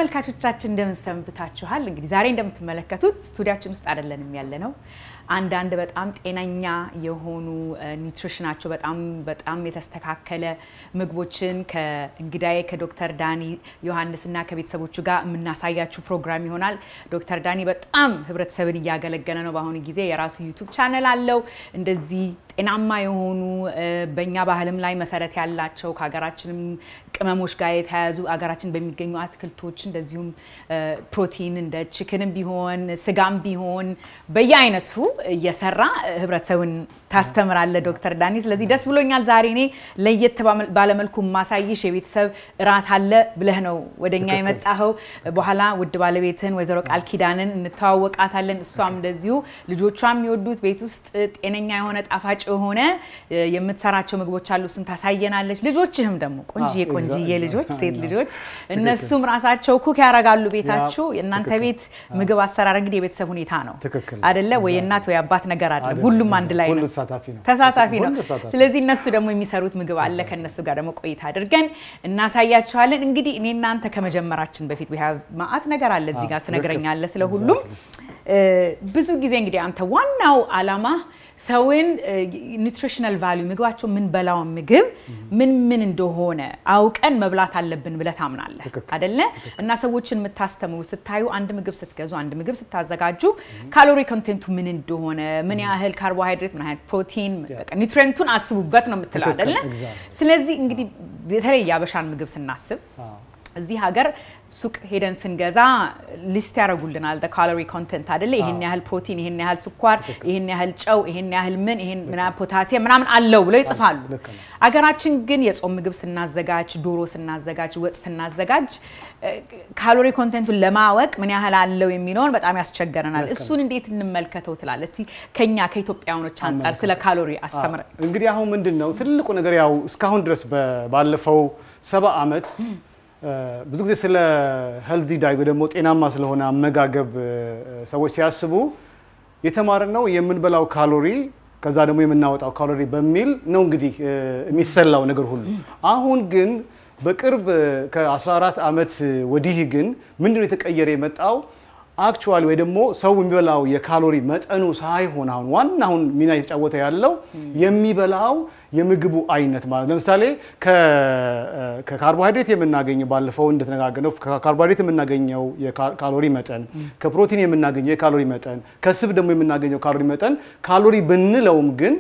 ተመልካቾቻችን እንደምን ሰንብታችኋል እንግዲህ ዛሬ እንደምትመለከቱት ስቱዲያችን ውስጥ አይደለንም ያለነው አንድ በጣም ጤናኛ የሆኑ ኒውትሪሽናቸው በጣም የተስተካከለ ምግቦችን ከእንግዳዬ ከዶክተር ዳኒ ዮሐንስና ከቤተሰቦቹ ጋር የምናሳያችሁ ፕሮግራም ይሆናል ዶክተር ዳኒ በጣም ህብረተሰብን ያገለገለ ነው በአሁኑ ጊዜ የራሱ ዩቲዩብ ቻናል አለው እንደዚህ ጤናማ የሆኑ በእኛ ባህልም ላይ መሰረት ያላቸው ከሀገራችንም ቅመሞች ጋር የተያያዙ ሀገራችን በሚገኙ አትክልቶች እንደዚሁም ፕሮቲን እንደ ቺክንም ቢሆን ስጋም ቢሆን በየአይነቱ እየሰራ ህብረተሰብን ታስተምራለ ዶክተር ዳኒ ስለዚህ ደስ ብሎኛል ዛሬ እኔ ለየት ባለመልኩ ማሳይሽ የቤተሰብ ራት አለ ብለህ ነው ወደኛ የመጣኸው በኋላ ውድ ባለቤትን ወይዘሮ ቃል ኪዳንን እንተዋወቃታለን እሷም እንደዚሁ ልጆቿም የሚወዱት ቤት ውስጥ ጤነኛ የሆነ ጣፋጭ ሆነ የምትሰራቸው ምግቦች አሉ እሱን ታሳየናለች ልጆችህም ደግሞ ቆንጂዬ ልጆች ሴት ልጆች እነሱም ራሳቸው ኩክ ያረጋሉ ቤታችሁ እናንተ ቤት ምግብ አሰራር እንግዲህ የቤተሰብ ሁኔታ ነው አይደለ ወይ እናት ወይ አባት ነገር አይደለም ሁሉም አንድ ላይ ነው ተሳታፊ ነው ስለዚህ እነሱ ደግሞ የሚሰሩት ምግብ አለ ከነሱ ጋር ደግሞ ቆይታ አድርገን እናሳያችኋለን እንግዲህ እኔ እናንተ ከመጀመራችን በፊት we have ማአት ነገር አለ እዚህ ጋር ትነግረኛለህ ስለሁሉም ብዙ ጊዜ እንግዲህ አንተ ዋናው አላማ ሰውን ኒውትሪሽናል ቫልዩ ምግባቸው ምን በላው ምግብ ምን እንደሆነ አውቀን መብላት አለብን ብለ ታምናለህ አይደለ እና ሰዎችን መታስተምሩ ስታዩ አንድ ምግብ ስትገዙ አንድ ምግብ ስታዘጋጁ ካሎሪ ኮንቴንቱ ምን እንደሆነ ምን ያህል ካርቦሃይድሬት ምን ያህል ፕሮቲን ኒውትሪየንቱን አስቡበት ነው የምትለው አይደለ ስለዚህ እንግዲህ በተለይ ያበሻን ምግብ ስናስብ እዚህ ሀገር ሱቅ ሄደን ስንገዛ ሊስት ያረጉልናል the calorie content አይደለ ይሄን ያህል ፕሮቲን ይሄን ያህል ስኳር ይሄን ያህል ጨው ይሄን ያህል ይሄን ፖታሲየም ምናምን አለው ብለው ይጽፋሉ አገራችን ግን የጾም ምግብ ስናዘጋጅ ዶሮ ስናዘጋጅ ወጥ ስናዘጋጅ ካሎሪ ኮንቴንቱን ለማወቅ ምን ያህል አለው የሚኖር በጣም ያስቸገረናል እሱን እንዴት እንመልከተው ትላለህ እስቲ ከኛ ከኢትዮጵያውያኖች አንፃር ስለ ካሎሪ አስተምር እንግዲህ አሁን ምንድነው ትልቁ ነገር ያው እስካሁን ድረስ ባለፈው 7 አመት ብዙ ጊዜ ስለ ሄልዚ ዳይት ወይ ደግሞ ጤናማ ስለሆነ አመጋገብ ሰዎች ሲያስቡ የተማርነው የምንበላው ካሎሪ ከዛ ደግሞ የምናወጣው ካሎሪ በሚል ነው እንግዲህ የሚሰላው ነገር ሁሉ አሁን ግን በቅርብ ከ14 አመት ወዲህ ግን ምንድነው የተቀየረ የመጣው አክቹአሊ ወይ ደግሞ ሰው የሚበላው የካሎሪ መጠኑ ሳይሆን አሁን ዋናው ሚና የተጫወተ ያለው የሚበላው የምግቡ አይነት ማለት ለምሳሌ ከካርቦሃይድሬት የምናገኘው ባለፈው እንደተነጋገረው ከካርቦሃይድሬት የምናገኘው የካሎሪ መጠን ከፕሮቲን የምናገኘው የካሎሪ መጠን ከስብ ደግሞ የምናገኘው ካሎሪ መጠን ካሎሪ ብንለውም ግን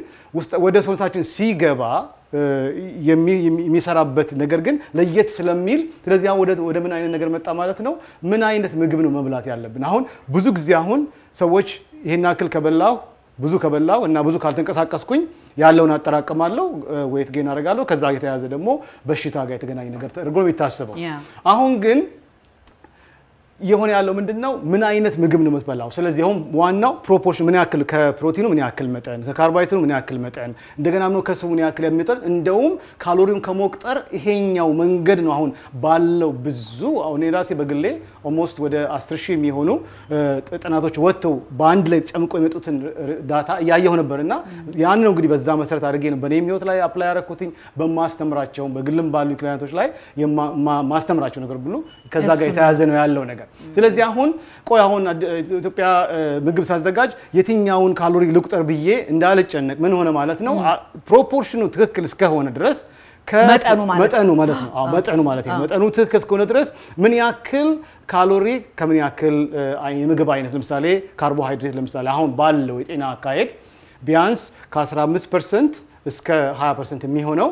ወደ ሰውነታችን ሲገባ የሚሰራበት ነገር ግን ለየት ስለሚል ስለዚህ ወደ ምን አይነት ነገር መጣ ማለት ነው ምን አይነት ምግብ ነው መብላት ያለብን አሁን ብዙ ጊዜ አሁን ሰዎች ይሄን አክል ከበላው ብዙ ከበላው እና ብዙ ካልተንቀሳቀስኩኝ ያለውን አጠራቀማለሁ ዌት ጌን አደርጋለሁ ከዛ የተያዘ ደግሞ በሽታ ጋር የተገናኘ ነገር ተደርጎ የሚታሰበው አሁን ግን የሆነ ያለው ምንድነው ምን አይነት ምግብ ነው የምትበላው ስለዚህ አሁን ዋናው ፕሮፖርሽን ምን ያክል ከፕሮቲኑ ምን ያክል መጠን ከካርቦሃይድሬቱ ምን ያክል መጠን እንደገና ነው ከስቡ ምን ያክል የሚጠል እንደውም ካሎሪውን ከመቁጠር ይሄኛው መንገድ ነው አሁን ባለው ብዙ አሁን ራሴ በግሌ almost ወደ 10000 የሚሆኑ ጥናቶች ወጥተው በአንድ ላይ ጨምቆ የመጡትን ዳታ ያያየው ነበርና ያን ነው እንግዲህ በዛ መሰረት አድርጌ ነው በኔም ህይወት ላይ አፕላይ ያረኩትኝ በማስተምራቸው በግልም ባሉ ክላይንቶች ላይ ማስተምራቸው ነገር ብሉ ከዛ ጋር የተያዘ ነው ያለው ነገር ስለዚህ አሁን ኢትዮጵያ ምግብ ሳዘጋጅ የትኛውን ካሎሪ ልቁጠር ብዬ እንዳልጨነቅ ምን ሆነ ማለት ነው ፕሮፖርሽኑ ትክክል እስከሆነ ድረስ መጠኑ ማለት ነው መጠኑ ማለት ነው መጠኑ ትክክል እስከሆነ ድረስ ምን ያክል ካሎሪ ከምን ያክል የምግብ አይነት ለምሳሌ ካርቦሃይድሬት ለምሳሌ አሁን ባለው የጤና አካሄድ ቢያንስ ከ15% እስከ 20% የሚሆነው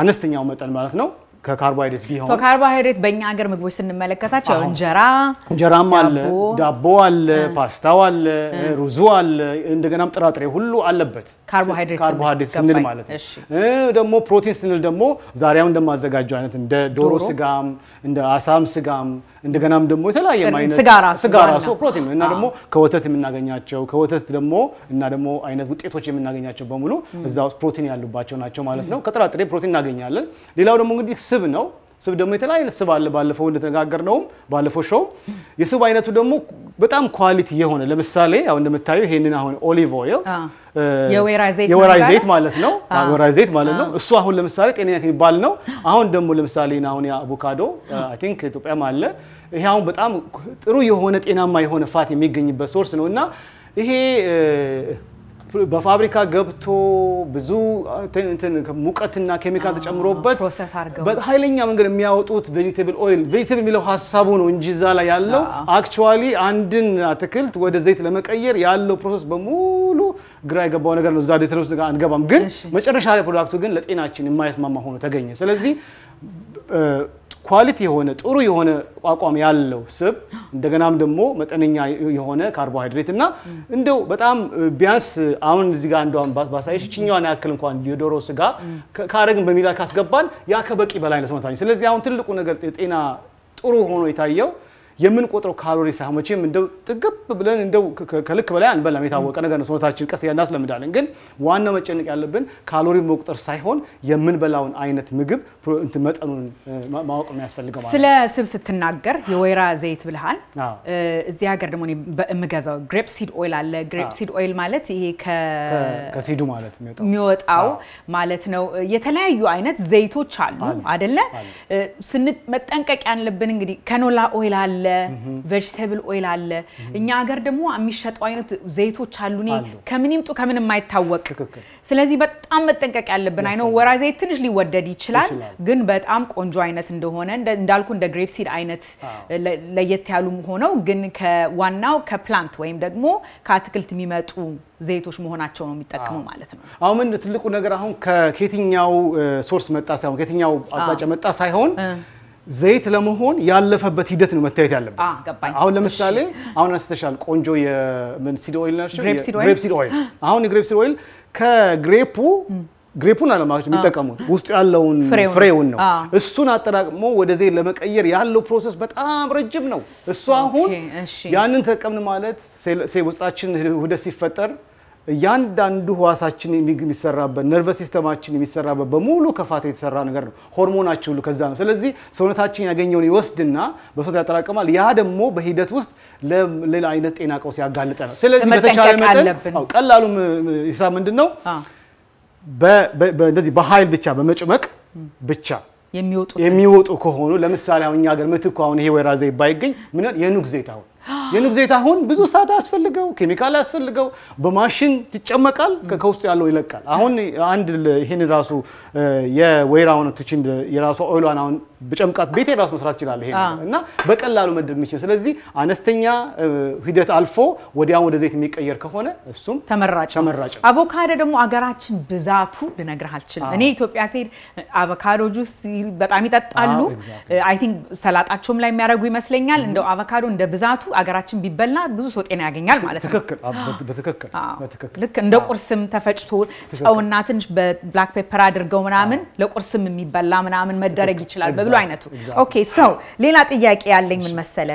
አነስተኛው መጠን ማለት ነው ከካርቦሃይድሬት ቢሆን ካርቦሃይድሬት በእኛ ሀገር ምግቦች ስንመለከታቸው እንጀራም አለ ዳቦ አለ ፓስታው አለ ሩዙ አለ እንደገናም ጥራጥሬ ሁሉ አለበት ካርቦሃይድሬት ስንል ማለት ነው ደግሞ ፕሮቲን ስንል ደግሞ ዛሬው እንደማዘጋጀው አይነት እንደ ዶሮ ስጋም እንደ አሳም ስጋም እንደገናም ደግሞ የተለያየ አይነት ስጋ ራሱ ፕሮቲን እና ደግሞ ከወተት የምናገኛቸው ከወተት ደግሞ እና ደግሞ አይነት ውጤቶች የምናገኛቸው በሙሉ እዛው ፕሮቲን ያሉባቸው ናቸው ማለት ነው ከጥራጥሬ ፕሮቲን እናገኛለን ሌላው ደግሞ እንግዲህ ስብ ነው ስብ ደግሞ የተለያየ ስብ አለ ባለፈው እንደተነጋገርነው ባለፈው ሾው የስብ አይነቱ ደግሞ በጣም ኳሊቲ የሆነ ለምሳሌ አሁን እንደምታዩ ይሄንን አሁን ኦሊቭ ኦይል የወይራ ዘይት ማለት ነው ወይራ ዘይት ማለት ነው እሱ አሁን ለምሳሌ ጤነኛ ከሚባል ነው አሁን ደግሞ ለምሳሌ አሁን የአቮካዶ አይ ቲንክ ኢትዮጵያም አለ ይሄ አሁን በጣም ጥሩ የሆነ ጤናማ የሆነ ፋት የሚገኝበት ሶርስ ነውና ይሄ በፋብሪካ ገብቶ ብዙ ሙቀትና ኬሚካል ተጨምሮበት በኃይለኛ መንገድ የሚያወጡት ቬጂቴብል ኦይል ቬጂቴብል የሚለው ሐሳቡ ነው እንጂ እዛ ላይ ያለው አክቹአሊ አንድን አትክልት ወደ ዘይት ለመቀየር ያለው ፕሮሰስ በሙሉ ግራ የገባው ነገር ነው እዛ ዲቴልስ ጋር አንገባም ግን መጨረሻ ላይ ፕሮዳክቱ ግን ለጤናችን የማይስማማ ሆኖ ተገኘ ስለዚህ ኳሊቲ የሆነ ጥሩ የሆነ አቋም ያለው ስብ እንደገናም ደግሞ መጠነኛ የሆነ ካርቦሃይድሬት እና እንደው በጣም ቢያንስ አሁን እዚህ ጋር እንደው ባሳይሽ እቺኛዋን ያክል እንኳን የዶሮ ስጋ ካረግን በሚላ ካስገባን ያ ከበቂ በላይ ነው ሰውነታችን ስለዚህ አሁን ትልቁ ነገር ጤና ጥሩ ሆኖ የታየው የምንቆጥረው ካሎሪ ሳይሆን መቼም እንደው ጥግብ ብለን እንደው ከልክ በላይ አንበላም የታወቀ ነገር ነው ሰውነታችን ቀስ ያናስለምዳለን ግን ዋናው መጨነቅ ያለብን ካሎሪ መቁጠር ሳይሆን የምንበላውን አይነት ምግብ መጠኑን ማወቅ የሚያስፈልገው ማለት ስለ ስብ ስትናገር የወይራ ዘይት ብለሃል እዚህ ሀገር ደግሞ እምገዛው ግሬፕ ሲድ ኦይል አለ ግሬፕ ሲድ ኦይል ማለት ይሄ ከሲዱ ማለት የሚወጣው ማለት ነው የተለያዩ አይነት ዘይቶች አሉ አይደለ ስንመጠንቀቅ ያለብን እንግዲህ ከኖላ ኦይል አለ vegetable oil አለ እኛ ሀገር ደግሞ የሚሸጠው አይነት ዘይቶች አሉ ከምን ይምጡ ከምን የማይታወቅ ስለዚህ በጣም መጠንቀቅ ያለብን አይነው ወራ ዘይት ትንሽ ሊወደድ ይችላል ግን በጣም ቆንጆ አይነት እንደሆነ እንዳልኩ እንደ ግሬፕ ሲድ አይነት ለየት ያሉ ሆነው ግን ከዋናው ከፕላንት ወይም ደግሞ ከአትክልት የሚመጡ ዘይቶች መሆናቸው ነው የሚጠቀሙ ማለት ነው አሁን ምን ትልቁ ነገር አሁን ከኬትኛው ሶርስ መጣ ሳይሆን ከኬትኛው አቅጣጫ መጣ ሳይሆን ዘይት ለመሆን ያለፈበት ሂደት ነው መታየት ያለበት አሁን ለምሳሌ አሁን አስተሻል ቆንጆ የምን ሲድ ኦይል ናቸው ግሬፕ ሲድ ኦይል አሁን የግሬፕ ሲድ ኦይል ግሬፑን አለማለት የሚጠቀሙት ውስጥ ያለውን ፍሬውን ነው እሱን አጠራቅሞ ወደ ዘይት ለመቀየር ያለው ፕሮሰስ በጣም ረጅም ነው እሱ አሁን ያንን ተጠቀምን ማለት ውስጣችን ወደ ሲፈጠር ያንዳንዱ ህዋሳችን የሚሰራበት ነርቨስ ሲስተማችን የሚሰራበት በሙሉ ከፋት የተሰራ ነገር ነው ሆርሞናችን ሁሉ ከዛ ነው ስለዚህ ሰውነታችን ያገኘውን ይወስድና በሰውነት ያጠራቀማል ያ ደግሞ በሂደት ውስጥ ለሌላ አይነት ጤና ቀውስ ያጋልጠናል ስለዚህ በተቻለ መጠን ቀላሉ ሂሳብ ምንድነው በእንደዚህ በኃይል ብቻ በመጭመቅ ብቻ የሚወጡ ከሆኑ ለምሳሌ አሁን እኛ ሀገር ምትኩ አሁን ይሄ ወይራ ዘይት ባይገኝ ምን የኑግ ዘይት አሁን ብዙ ሰዓት ያስፈልገው ኬሚካል ያስፈልገው በማሽን ይጨመቃል ከውስጡ ያለው ይለቃል አሁን አንድ ይሄን ራሱ የወይራውን ትችን የራሱ ኦይሏን አሁን በጨምቃት ቤቴ ራስ መስራት ይችላል ይሄ እና በቀላሉ መድረግ የሚችል ስለዚህ አነስተኛ ሂደት አልፎ ወዲያው ወደ ዘይት የሚቀየር ከሆነ እሱም ተመራጭ አቮካዶ ደግሞ አገራችን ብዛቱ ልነግርህ አልችልም እኔ ኢትዮጵያ ሲሄድ አቮካዶ ጁስ በጣም ይጠጣሉ አይ ቲንክ ሰላጣቸውም ላይ የሚያደርጉ ይመስለኛል እንደው አቮካዶ እንደ ብዛቱ አገራችን ቢበላ ብዙ ሰው ጤና ያገኛል ማለት ነው በትክክል ልክ እንደ ቁርስም ተፈጭቶ ጨውና ትንሽ በብላክ ፔፐር አድርገው ምናምን ለቁርስም የሚበላ ምናምን መደረግ ይችላል በብሉ አይነቱ ኦኬ ሶ ሌላ ጥያቄ ያለኝ ምን መሰለ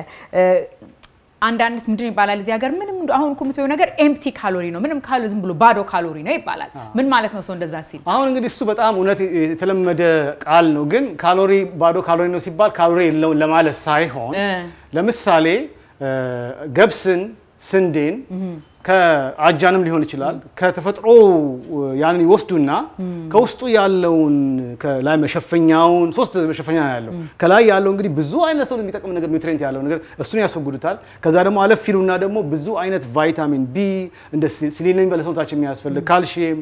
አንዳንድስ ምንድን ይባላል እዚህ ሀገር ምንም አሁን ኮምፒውተሩ ነገር ኤምፕቲ ካሎሪ ነው ምንም ካሎ ዝም ብሎ ባዶ ካሎሪ ነው ይባላል ምን ማለት ነው ሰው እንደዛ ሲል አሁን እንግዲህ እሱ በጣም እውነት የተለመደ ቃል ነው ግን ካሎሪ ባዶ ካሎሪ ነው ሲባል ካሎሪ የለውም ለማለት ሳይሆን ለምሳሌ ገብስን ስንዴን ከአጃንም ሊሆን ይችላል ከተፈጥሮ ያንን ይወስዱና ከውስጡ ያለውን ከላይ መሸፈኛውን ሶስት መሸፈኛ ያለው ከላይ ያለው እንግዲህ ብዙ አይነት ሰው የሚጠቅም ነገር ኒውትሪየንት ያለው ነገር እሱን ያስወግዱታል ከዛ ደግሞ አለፍ ይሉና ደግሞ ብዙ አይነት ቫይታሚን ቢ እንደ ሲሊኒየም ለሰውነታችን የሚያስፈልግ ካልሲየም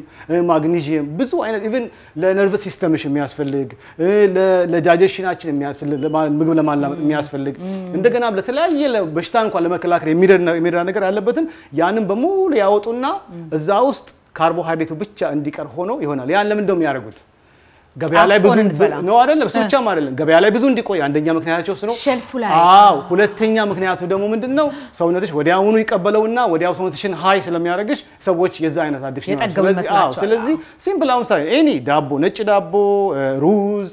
ማግኒዚየም ብዙ አይነት ኢቭን ለነርቭስ ሲስተምሽ የሚያስፈልግ ለዳይጀሽናችን የሚያስፈልግ ምግብ ለማላመጥ የሚያስፈልግ እንደገና ለተለያየ በሽታ እንኳን ለመከላከል የሚረዳ ነገር ያለበትን ያንን በሙሉ ያወጡና እዛ ውስጥ ካርቦሃይድሬቱ ብቻ እንዲቀር ሆኖ ይሆናል ያን ለምን እንደም ያደርጉት ገበያ ላይ ብዙ ነው አይደለም እሱ ብቻ አይደለም ገበያ ላይ ብዙ እንዲቆይ አንደኛ ምክንያታቸው እሱ ነው ሁለተኛ ምክንያቱ ደግሞ ምንድነው ሰውነትሽ ወዲያውኑ ይቀበለውና ወዲያው ሰውነትሽን ሃይ ስለሚያደርግሽ ሰዎች የዛ አይነት አዲክሽን ነው ስለዚህ ሲምፕል አሁን ሳይ ኤኒ ዳቦ ነጭ ዳቦ ሩዝ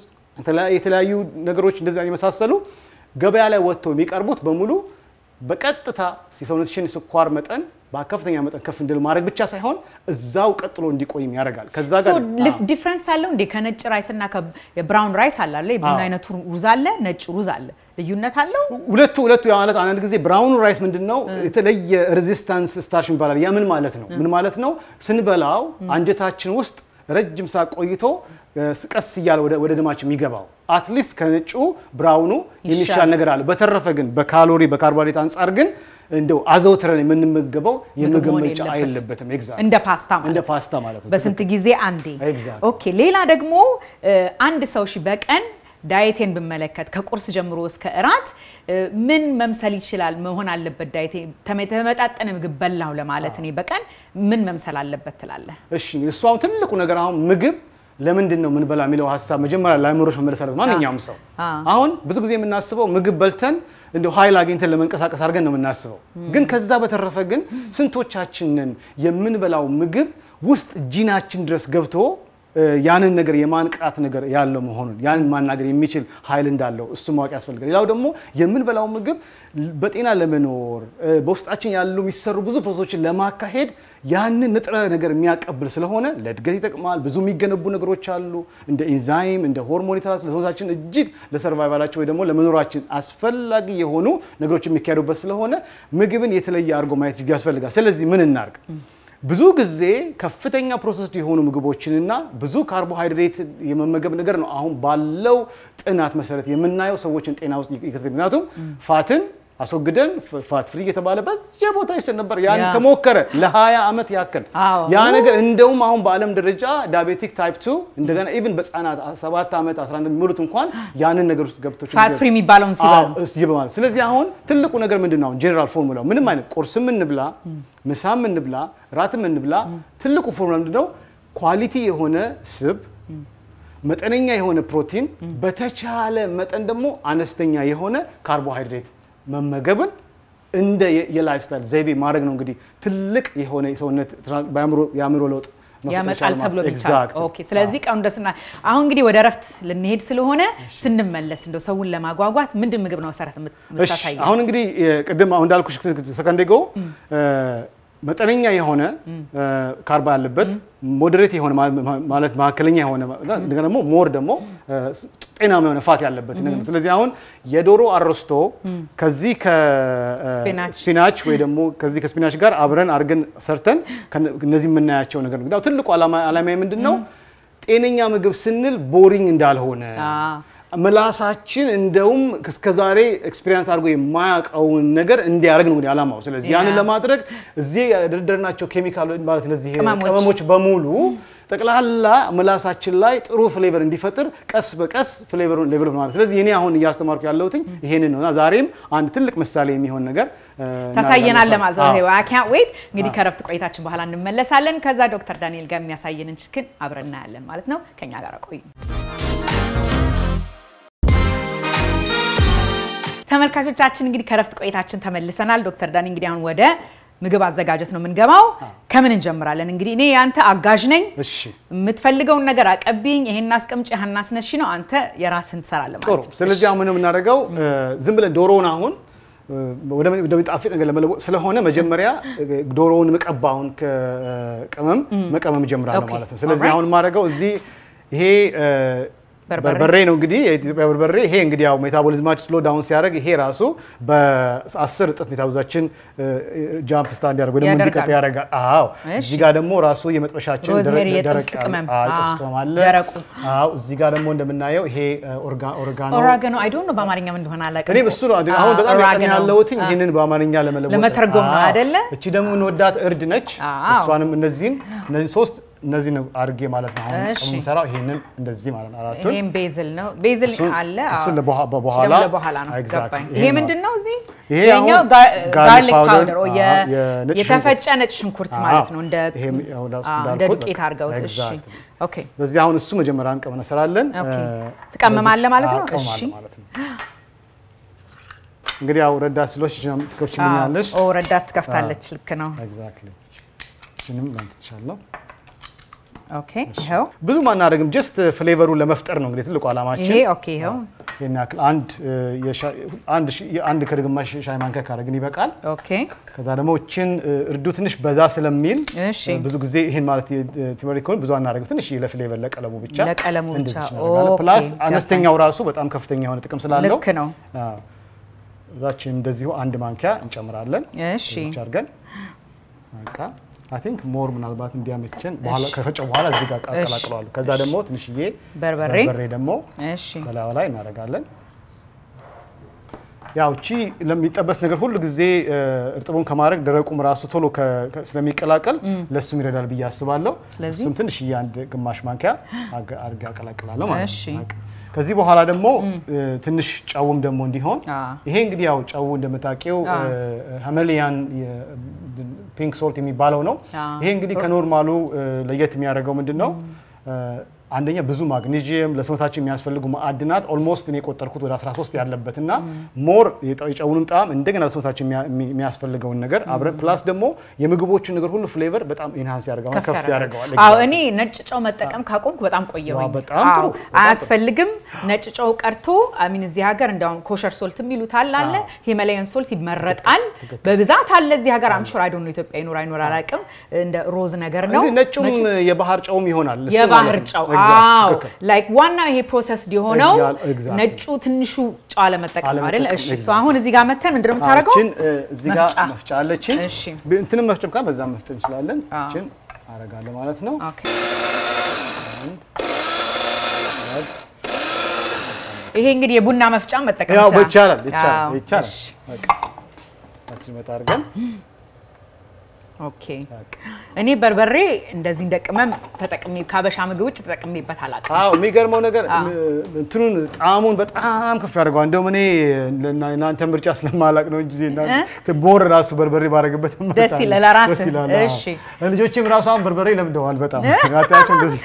የተለያዩ ነገሮች እንደዛ የመሳሰሉ ገበያ ላይ ወጥተው የሚቀርቡት በሙሉ በቀጥታ የሰውነትሽን ስኳር መጠን በከፍተኛ መጠን ከፍ እንድል ማድረግ ብቻ ሳይሆን እዛው ቀጥሎ እንዲቆይም ያደርጋል ከዛ ጋር ዲፈረንስ አለው እንደ ከነጭ ራይስ እና ከብራውን ራይስ አለ የቡና አይነቱ ሩዝ አለ ነጭ ሩዝ አለ ልዩነት አለው ሁለቱ ማለት አንድ ጊዜ ብራውን ራይስ ምንድነው የተለየ ሬዚስታንስ ስታርች ይባላል ያ ምን ማለት ነው ስንበላው አንጀታችን ውስጥ ረጅም ሰዓት ቆይቶ ቀስ ይያል ወደ ደማችን የሚገባው አትሊስት ከነጩ ብራውኑ የሚሻል ነገር አለ በተረፈ ግን በካሎሪ በካርቦሃይድሬት አንፃር ግን እንደው አዘውትረን የምንመገበው የምግብ ምንጭ አይደለበትም ኤግዛክት እንደ ፓስታ ማለት ነው በስንት ጊዜ አንዴ ኦኬ ሌላ ደግሞ አንድ ሰው በቀን ዳይቴን በመለከት ከቁርስ ጀምሮ እስከ እራት ምን መምሰል ይችላል መሆን አለበት ዳይቴ ተመጣጣነ ምግብ በላው ለማለት ነው በቀን ምን መምሰል አለበት ትላለ እሺ እሷው ትልቁ ነገር አሁን ምግብ ለምንድን ነው ምን በላ የሚለው ሐሳብ መጀመሪያ ላይመሮሽ መመለስ አለበት ማንኛውም ሰው አሁን ብዙ ጊዜ የምናስበው ምግብ በልተን እንደው ኃይል አግኝተን ለመንቀሳቀስ አድርገን ነው የምናስበው ግን ከዛ በተረፈ ግን ስንቶቻችንን የምንበላው ምግብ ውስጥ ጂናችን ድረስ ገብቶ ያንን ነገር የማንቃት ነገር ያለው መሆኑን ያንን ማናገር የሚችል ኃይል እንዳለው እሱ ማወቅ ያስፈልጋል ሌላው ደግሞ የምንበላው ምግብ በጤና ለመኖር በውስጣችን ያሉ የሚሰሩ ብዙ ፕሮሰሶችን ለማካሄድ ያንን ንጥረ ነገር የሚያቀብል ስለሆነ ለእድገት ይጠቅማል ብዙ የሚገነቡ ነገሮች አሉ እንደ ኢንዛይም እንደ ሆርሞን የተላስ ለሰውነታችን እጅግ ለሰርቫይቫላችን ወይ ደግሞ ለመኖራችን አስፈላጊ የሆኑ ነገሮች የሚካሄዱበት ስለሆነ ምግብን የተለየ አድርጎ ማየት ያስፈልጋል ስለዚህ ምን እናርግ ብዙ ጊዜ ከፍተኛ ፕሮሰስድ የሆኑ ምግቦችንና ብዙ ካርቦሃይድሬት የመመገብ ነገር ነው አሁን ባለው ጥናት መሰረት የምናየው ሰዎችን ጤና ውስጥ ምክንያቱም ፋትን አስወግደን ፋት ፍሪ የተባለበት የቦታ ይሰጥ ነበር ያን ተሞከረ ለ20 አመት ያክል ያ ነገር እንደውም አሁን በአለም ደረጃ ዳያቤቲክ ታይፕ 2 እንደገና ኢቭን በጻናት 7 አመት 11 የሚሉት እንኳን ያንን ነገር ውስጥ ገብተው ፋት ፍሪ የሚባለውን ሲባል ስለዚህ አሁን ትልቁ ነገር ምንድነው ጀነራል ፎርሙላው ምንም አይነት ቁርስም እንብላ ምሳም እንብላ ራትም እንብላ ትልቁ ፎርሙላ ምንድነው ኳሊቲ የሆነ ስብ መጠነኛ የሆነ ፕሮቲን በተቻለ መጠን ደግሞ አነስተኛ የሆነ ካርቦሃይድሬት መመገብን እንደ የላይፍ ስታይል ዘይቤ ማድረግ ነው እንግዲህ ትልቅ የሆነ የሰውነት ያምሮ ለውጥ ያመጣል ተብሎ ቢቻል ኦኬ ስለዚህ ቀን ደስና አሁን እንግዲህ ወደ ረፍት ልንሄድ ስለሆነ ስንመለስ እንደው ሰውን ለማጓጓት ምንድን ምግብ ነው ሰራት መታሳይ አሁን እንግዲህ ቅድም አሁን እንዳልኩሽ ሰከንዴጎ መጠነኛ የሆነ ካርባ ያለበት ሞዴሬት የሆነ ማለት ማከለኛ የሆነ ደግሞ ሞር ደግሞ ጤናማ የሆነ ፋት ያለበት ነገር ስለዚህ አሁን የዶሮ አሮስቶ ከዚህ ከስፒናች ወይ ደግሞ ከዚህ ከስፒናች ጋር አብረን አርገን ሰርተን እነዚህ የምናያቸው ነገር ነው ትልቁ ዓላማዬ ምንድነው ጤነኛ ምግብ ስንል ቦሪንግ እንዳልሆነ መላሳችን እንደውም እስከዛሬ ኤክስፒሪየንስ አድርጎ የማያውቀው ነገር እንዲያርግ ነው ዓላማው ስለዚህ ያንን ለማድረግ እዚህ ያደረድናቸው ኬሚካል ማለት ለዚህ ቅመሞች በሙሉ ጠቅላላ መላሳችን ላይ ጥሩ ፍሌቨር እንዲፈጥር ቀስ በቀስ ፍሌቨሩን ሌቨል ማለት ስለዚህ እኔ አሁን እያስተማርኩ ያለሁት ይሄንን ነውና ዛሬም አንድ ትልቅ ምሳሌ የሚሆን ነገር ታሳየናል ማለት ነው I can't wait እንግዲህ ከረፍት ቆይታችን በኋላ እንመለሳለን ከዛ ዶክተር ዳንኤል ጋር የሚያሳየንን ችግር አብረን እናያለን ማለት ነው ከኛ ጋር ቆዩ ተመልካቾቻችን እንግዲህ ከረፍት ቆይታችን ተመልሰናል ዶክተር ዳኒ እንግዲህ አሁን ወደ ምግብ አዘጋጀት ነው የምንገባው ከምን እንጀምራለን እንግዲህ እኔ ያንተ አጋዥ ነኝ እሺ የምትፈልገው ነገር አቀብኝ ይሄን አስቀምጪ ያህና አስነሺ ነው አንተ የራስን ትሰራለህ ማለት ነው ስለዚህ አሁን ምን እናደርገው ዝም ብለን ዶሮውን አሁን ወደ ጣፍጥ ነገር ለመለወጥ ስለሆነ መጀመሪያ ዶሮውን መቀባውን ከቅመም መቀመም ጀምራለሁ ማለት ነው ስለዚህ አሁን ማድረገው እዚህ ይሄ በርበሬ ነው እንግዲህ የኢትዮጵያ በርበሬ ይሄ እንግዲህ ያው ሜታቦሊዝማችን ስሎ ዳውን ሲያደርግ ይሄ ራሱ በ10 እጥፍ ሜታቦሊዝማችን ጃምፕ ስታንድ ያደርግ ወደ እንዲቀጥ ያደርጋል አዎ እዚህ ጋር ደግሞ ራሱ የመጥበሻችን ደረቅ ቅመም አለ ደረቁ አዎ እዚህ ጋር ደግሞ እንደምናየው ይሄ ኦርጋኖ አይ ዶንት ኖ በአማርኛ ምን እንደሆነ አላውቅም እኔ እሱ ነው አሁን በጣም ያቀኝ ያለውት ይሄንን በአማርኛ ለመተርጎም ነው አይደለ እቺ ደግሞ እንወዳት እርድ ነች እሷንም እነዚህ ሶስት እነዚህ ነው አርጌ ማለት ነው አሁን ሰራው ይሄንን እንደዚህ ማለት ነው አራቱን ይሄን ቤዝል ነው ቤዝል አለ እሱ ለበኋላ ነው ገባኝ ይሄ ምንድነው እዚህ ይሄኛው ጋርሊክ ፓውደር ወይ የተፈጨ ነጭ ሽንኩርት ማለት ነው እንደ ዱቄት አርገው እሺ ኦኬ በዚህ አሁን እሱ መጀመሪያ አንቀመን ሰራለን ተቀመማለ ማለት ነው እሺ እንግዲህ ያው ረዳት ፍሎሽ ትከፍችልኛለሽ ረዳት ትከፍታለች ልክ ነው ኤግዛክትሊ እሺንም ላንተ ተሻለው ኦኬ ይሄው ብዙ ማናረግም just ፍሌቨሩን ለመፍጠር ነው እንግዲህ ትልቁ አላማችን ይሄ ኦኬ ይሄው የናክል አንድ ከግማሽ ሻይ ማንኪያ ካረግን ይበቃል ኦኬ ከዛ ደግሞ እቺን እርዱ ትንሽ በዛ ስለሚል ብዙ ጊዜ ይሄን ማለት ቲመሪኮን ብዙ አናረግም ትንሽ ለፍሌቨር ለቀለሙ ብቻ ፕላስ አነስተኛው ራሱ በጣም ከፍተኛ የሆነ ጥቅም ስላለው ልክ ነው እዛችን እንደዚሁ አንድ ማንኪያ እንጨምራለን እሺ አርገን ማንካ I think more ምናልባት እንዲያመቸን በኋላ ከፈጨው በኋላ እዚህ ጋር አቀላቅለዋለሁ ከዛ ደግሞ ትንሽዬ በርበሬ ደግሞ እሺ በላው ላይ እናረጋለን ያው እቺ ለሚጠበስ ነገር ሁሉ ጊዜ እርጥቡን ከማድረግ ደረቁም ራሱ ቶሎ ስለሚቀላቀል ለሱም ይረዳል ብዬ አስባለሁ እሱም ትንሽዬ አንድ ግማሽ ማንኪያ አርጋ አቀላቅላለሁ ማለት ነው ከዚህ በኋላ ደግሞ ትንሽ ጫውም ደግሞ እንዲሆን ይሄ እንግዲህ ያው ጫው እንደመታቂው ሃመሊያን ፒንክ ሶልት የሚባለው ነው ይሄ እንግዲህ ከኖርማሉ ለየት የሚያደርገው ምንድነው አንደኛ ብዙ ማግኒዚየም ለሰውነታችን የሚያስፈልጉ ማዕድናት ኦልሞስት እኔ ቆጠርኩት ወደ 13 ያለበትና ሞር የጫውንም ጣም እንደገና ለሰውነታችን የሚያስፈልገውን ነገር አብረ ፕላስ ደግሞ የምግቦቹ ነገር ሁሉ ፍሌቨር በጣም ኢንሃንስ ያደርጋል ከፍ ያደርጋል አዎ እኔ ነጭ ጫው መጠቀም ካቆምኩ በጣም ቆየሁኝ በጣም ጥሩ አያስፈልግም ነጭ ጫው ቀርቶ አሚን እዚህ ሀገር እንደውም ኮሸር ሶልት የሚሉታል አለ ሂማላያን ሶልት ይመረጣል በብዛት አለ እዚህ ሀገር አምሹር አይ ዶንት ኖ ኢትዮጵያ ይኖር አላቅም እንደ ሮዝ ነገር ነው ነጭም የባህር ጫውም ይሆናል የባህር ጫው አዎ ላይክ ዋና ይሄ ፕሮሰስ ዲሆነው ነጩ ትንሹ ጫው ለመጠቀም አይደል እሺ ሶ አሁን እዚህ ጋር መተን ምንድነው ታረጋው እዚህ ጋር መፍጫ አለችን እንትንም መፍጨም ካለ በዛ መፍጨም እንችላለን እቺን አረጋለሁ ማለት ነው ኦኬ ይሄ እንግዲህ የቡና መፍጫ መጠቀም ያው ይቻላል በቃ ታች መታርገን ኦኬ እኔ በርበሬ እንደዚህ እንደቀመም ተጠቅሜ ካበሻ ምግብ ውጭ ተጠቅሜበት አላውቅም አዎ የሚገርመው ነገር እንትኑን ጣሙን በጣም ከፍ ያደርጋው እንደው እኔ እናንተ ምርጫ ስለማላቅ ነው እንጂ እናንተ ቦር ራሱ በርበሬ ባረግበት ደስ ይላል ራስ እሺ ልጆችም ራሱ አሁን በርበሬ ለምደዋል በጣም ጋታቸው እንደዚህ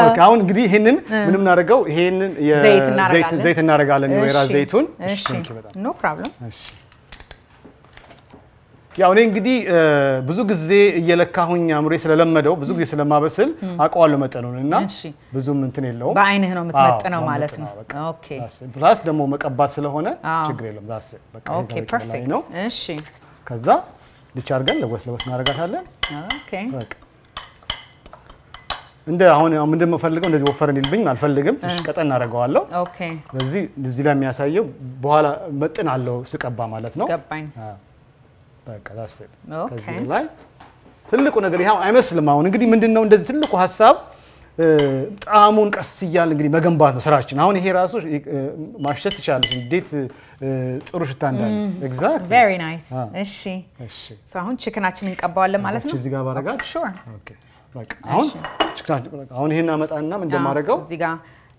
ኦኬ አሁን እንግዲህ ይሄንን ምንም እናደርገው ይሄንን ዘይት እናደርጋለን የወይራ ዘይቱን እሺ ኖ ፕሮብለም እሺ ያው እኔ እንግዲህ ብዙ ጊዜ እየለካሁኝ አምሬ ስለለመደው ብዙ ጊዜ ስለማበስል አቋዋለሁ መጠኑንና ብዙም እንትን የለውም በአይንህ ነው የምትመጥነው ማለት ነው ኦኬ ፕላስ ደግሞ መቀባት ስለሆነ ችግር የለም ዳስ በቃ ኦኬ ፐርፌክት እሺ ከዛ ልቻርገን ለወስ እናረጋታለን ኦኬ በቃ እንደ አሁን ምንድነው የምፈልገው እንደዚህ ወፈር እንዲልብኝ አልፈልግም ትንሽ ቀጠን እናረጋዋለሁ ኦኬ ስለዚህ እዚህ ላይ የሚያሳየው በኋላ መጥን አለው ስቀባ ማለት ነው ገባኝ በቃ ዳስ ከዚህ ላይ ትልቁ ነገር ይሄው አይመስልም አሁን እንግዲህ ምንድነው እንደዚህ ትልቁ ሐሳብ ጣሙን ቀስ ይያል እንግዲህ መገንባት ነው ስራችን አሁን ይሄ ራሱ ማሽተት ይቻላል እንዴት ጥሩ ሽታ እንዳለ ኤግዛክትሊ very nice እሺ ሶ አሁን ቺክናችንን እንቀባዋለን ማለት ነው እዚህ ጋር ባረጋት ሹር ኦኬ በቃ አሁን ይሄን አመጣና ምን እንደማረጋው እዚህ ጋር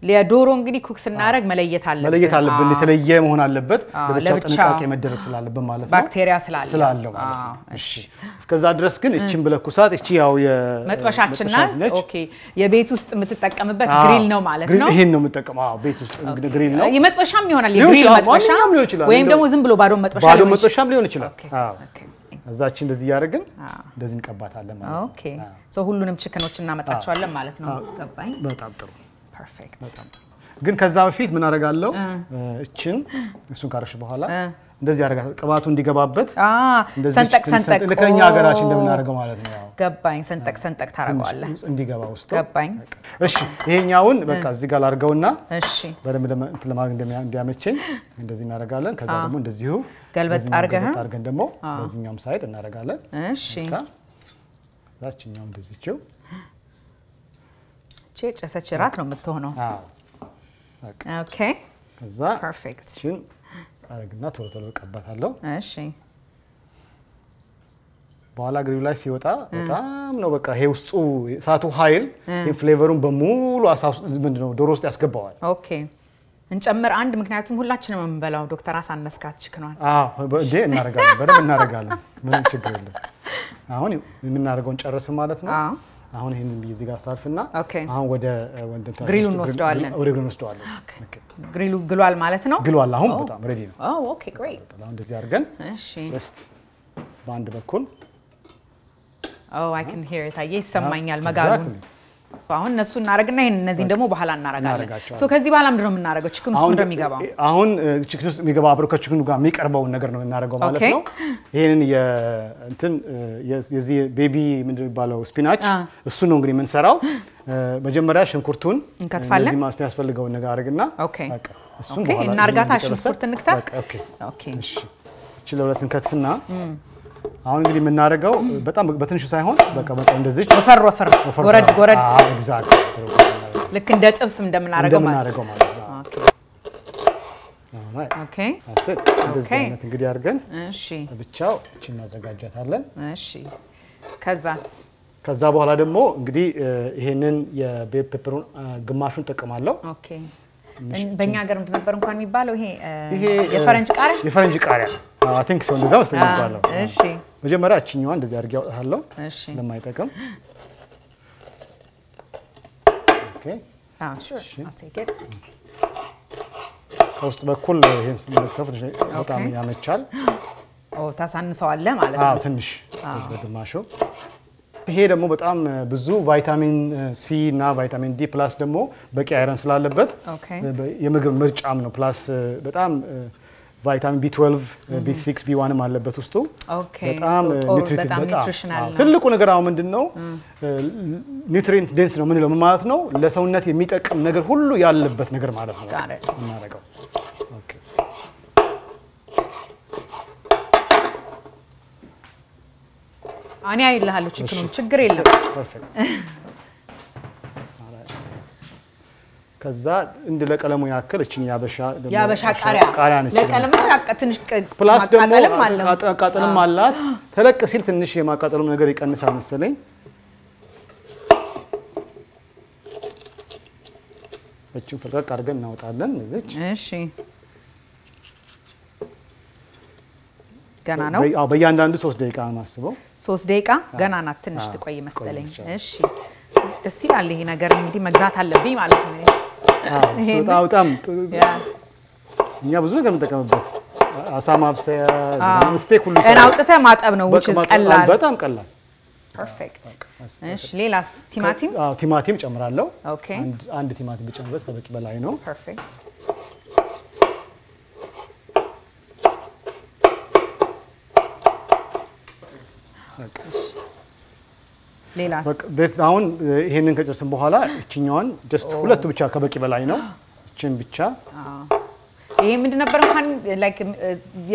ለዶሮ እንግዲህ ኩክ ስናረግ መለየት አለብን የተለየ መሆን አለበት ለብቻ ጥንቃቄ መደረግ ስላለበት ማለት ነው ባክቴሪያ ስላለው ማለት ነው እሺ እስከዛ ድረስ ግን እቺን ብለኩሳት እቺ ያው የመጥበሻችን ናት ኦኬ የቤት ውስጥ የምትጠቀምበት ግሪል ነው ማለት ነው ይሄን ነው የምትጠቀመው አዎ ቤት ውስጥ እንግዲህ ግሪል ነው የመጥበሻም ይሆናል የግሪል መጥበሻ ወይም ደግሞ ዝም ብሎ ባዶ መጥበሻም ሊሆን ይችላል አዎ እዛችን እንደዚህ ያደርግን እንደዚህ እንቀባታለን ማለት ነው ኦኬ ሶ ሁሉንም ቺክኖች እናመጣቸዋለን ማለት ነው ገባኝ በጣም ጥሩ ፐርፌክት ግን ከዛ በፊት ምን አደርጋለሁ እቺን እሱን ካረሽ በኋላ እንደዚህ ያደርጋል ቅባቱ እንዲገባበት ሰንጠቅ ለከኛ ሀገራችን እንደምናደርገው ማለት ነው ያው ገባኝ ሰንጠቅ ታረጋዋለህ እንዲገባ ውስጥ ገባኝ እሺ ይሄኛውን በቃ እዚህ ጋር አድርገውና እሺ በደንብ ለማድረግ እንዲያመቸኝ እንደዚህ እናደርጋለን ከዛ ደግሞ እንደዚሁ ገልበጥ አድርገን ደግሞ በዚህኛውም ሳይድ እናደርጋለን እሺ ዛችኛው እንደዚህው ጨሰች ራት ነው የምትሆነው አዎ ኦኬ ከዛ ፐርፌክት እሺ አረግና ቶሎ ቀባታለሁ እሺ በኋላ ግሪው ላይ ሲወጣ በጣም ነው በቃ ይሄ ውስጡ ሳቱ ኃይል ፍሌቨሩን በሙሉ አሳስ ምንድነው ዶሮ ውስጥ ያስገባዋል ኦኬ እንጨምር አንድ ምክንያቱም ሁላችንም እንበላው ዶክተር አሳነስካት ችክኗል እንዴ እናረጋለን በደንብ እናረጋለን ምንም ችግር የለም አሁን የምናረጋውን ጨርስ ማለት ነው አሁን ይሄንን ቢዚ ጋር ሳልፍና አሁን ወደ ግሪሉን ወስደዋለን ኦኬ ግሪሉ ግሏል ማለት ነው ግሏል አሁን በጣም ሬዲ ነው ኦኬ ግሬት አሁን እንደዚህ አድርገን እሺ ጀስት በአንድ በኩል I can hear it ይሰማኛል መጋሉን አሁን እነሱ እናረጋግና ይሄን እነዚህን ደግሞ በኋላ እናረጋጋለን ሶ ከዚህ በኋላ ምንድነው የምናረጋው ቺክን ውስጥ እንደሚገባው አሁን ቺክን ውስጥ የሚገባው አብሮ ከቺክኑ ጋር የሚቀርበውን ነገር ነው እናረጋው ማለት ነው ይሄንን የእንትን የዚህ ቤቢ ምንድነው የሚባለው ስፒናች እሱ ነው እንግዲህ የምንሰራው መጀመሪያ ሽንኩርቱን እንከትፋለን እዚህ ማስፈልገውን ነገር አድርግና በቃ እሱን በኋላ እናርጋታ ሽንኩርት እንክተፍ ኦኬ እሺ እቺ ለሁለት እንከትፍና አሁን እንግዲህ የምናረጋው በጣም በትንሹ ሳይሆን በቃ እንደዚህ ወፈር ጎረድ ኤግዛክት ልክ እንደ ጥብስ እንደምናረጋው ማለት ነው ኦኬ እንደዚህ አይነት እንግዲህ አድርገን እሺ ብቻው እቺ እናዘጋጃታለን እሺ ከዛ በኋላ ደግሞ እንግዲህ ይሄንን የቤል ፔፐሩን ግማሹን ተጠቅማለሁ ኦኬ በእኛ ሀገር ምንድን ነበር እንኳን የሚባለው ይሄ የፈረንጅ ቃሪያ I think so እንደዛ መሰለኝ የሚባለው እሺ መጀመሪያ እቺኛዋ እንደዚህ አድርጌ አውጣታለሁ ለማይጠቅም ኦኬ sure I'll take it ከውስጥ በኩል ይሄን ስንከተፍ በጣም ያመቻል ታሳንሰዋለህ ማለት ነው ትንሽ በግማሹ ይሄ ደግሞ በጣም ብዙ ቫይታሚን ሲ እና ቫይታሚን ዲ ፕላስ ደግሞ በቂ አይረን ስላለበት የምግብ ምርጫም ነው ፕላስ በጣም ቫይታሚን B12 B6 B1 አለበት ውስጡ በጣም ኒውትሪቲቭ በጣም ትልቁ ነገር አሁን ምንድነው ኒውትሪየንት ዴንስ ነው ምን ነው ማለት ነው ለሰውነት የሚጠቅም ነገር ሁሉ ያለበት ነገር ማለት ነው እናረጋው ኦኬ አኔ አይልሃለሁ ቺክኑን ችግር የለም ፐርፌክት ከዛ እንደ ለቀለሙ ያክል እቺን ያበሻ ቃሪያ ነች ለቀለሙ ትንሽ ፕላስ ደግሞ ማቃጠልም አላት ተለቅ ሲል ትንሽ የማቃጠሉም ነገር ይቀንሳል መሰለኝ እቺን ፍልቀቅ አድርገን እናወጣለን እዚች እሺ ገና ነው በእያንዳንዱ 3 ደቂቃ ማስበው 3 ደቂቃ ገና ናት ትንሽ ትቆይ መሰለኝ እሺ ደስ ይላል ይሄ ነገር እንግዲህ መግዛት አለብኝ ማለት ነው ይሄ በጣም እኛ ብዙ ነገር እንጠቀምበት አሳ ማብሰያ ስቴክ ሁሉ እና አውጥተ ማጠብ ነው which is ቀላል በጣም ቀላል ፐርፌክት እሺ ሌላስ ቲማቲም ቲማቲም ጨምራለሁ ኦኬ አንድ ቲማቲም ብጨምርበት ከበቂ በላይ ነው ፐርፌክት ሌላስ አሁን ይሄንን ከጨረስን በኋላ እቺኛዋን ጀስት ሁለቱ ብቻ ከበቂ በላይ ነው እቺን ብቻ ይሄ ምንድን ነበር እንኳን ላይክ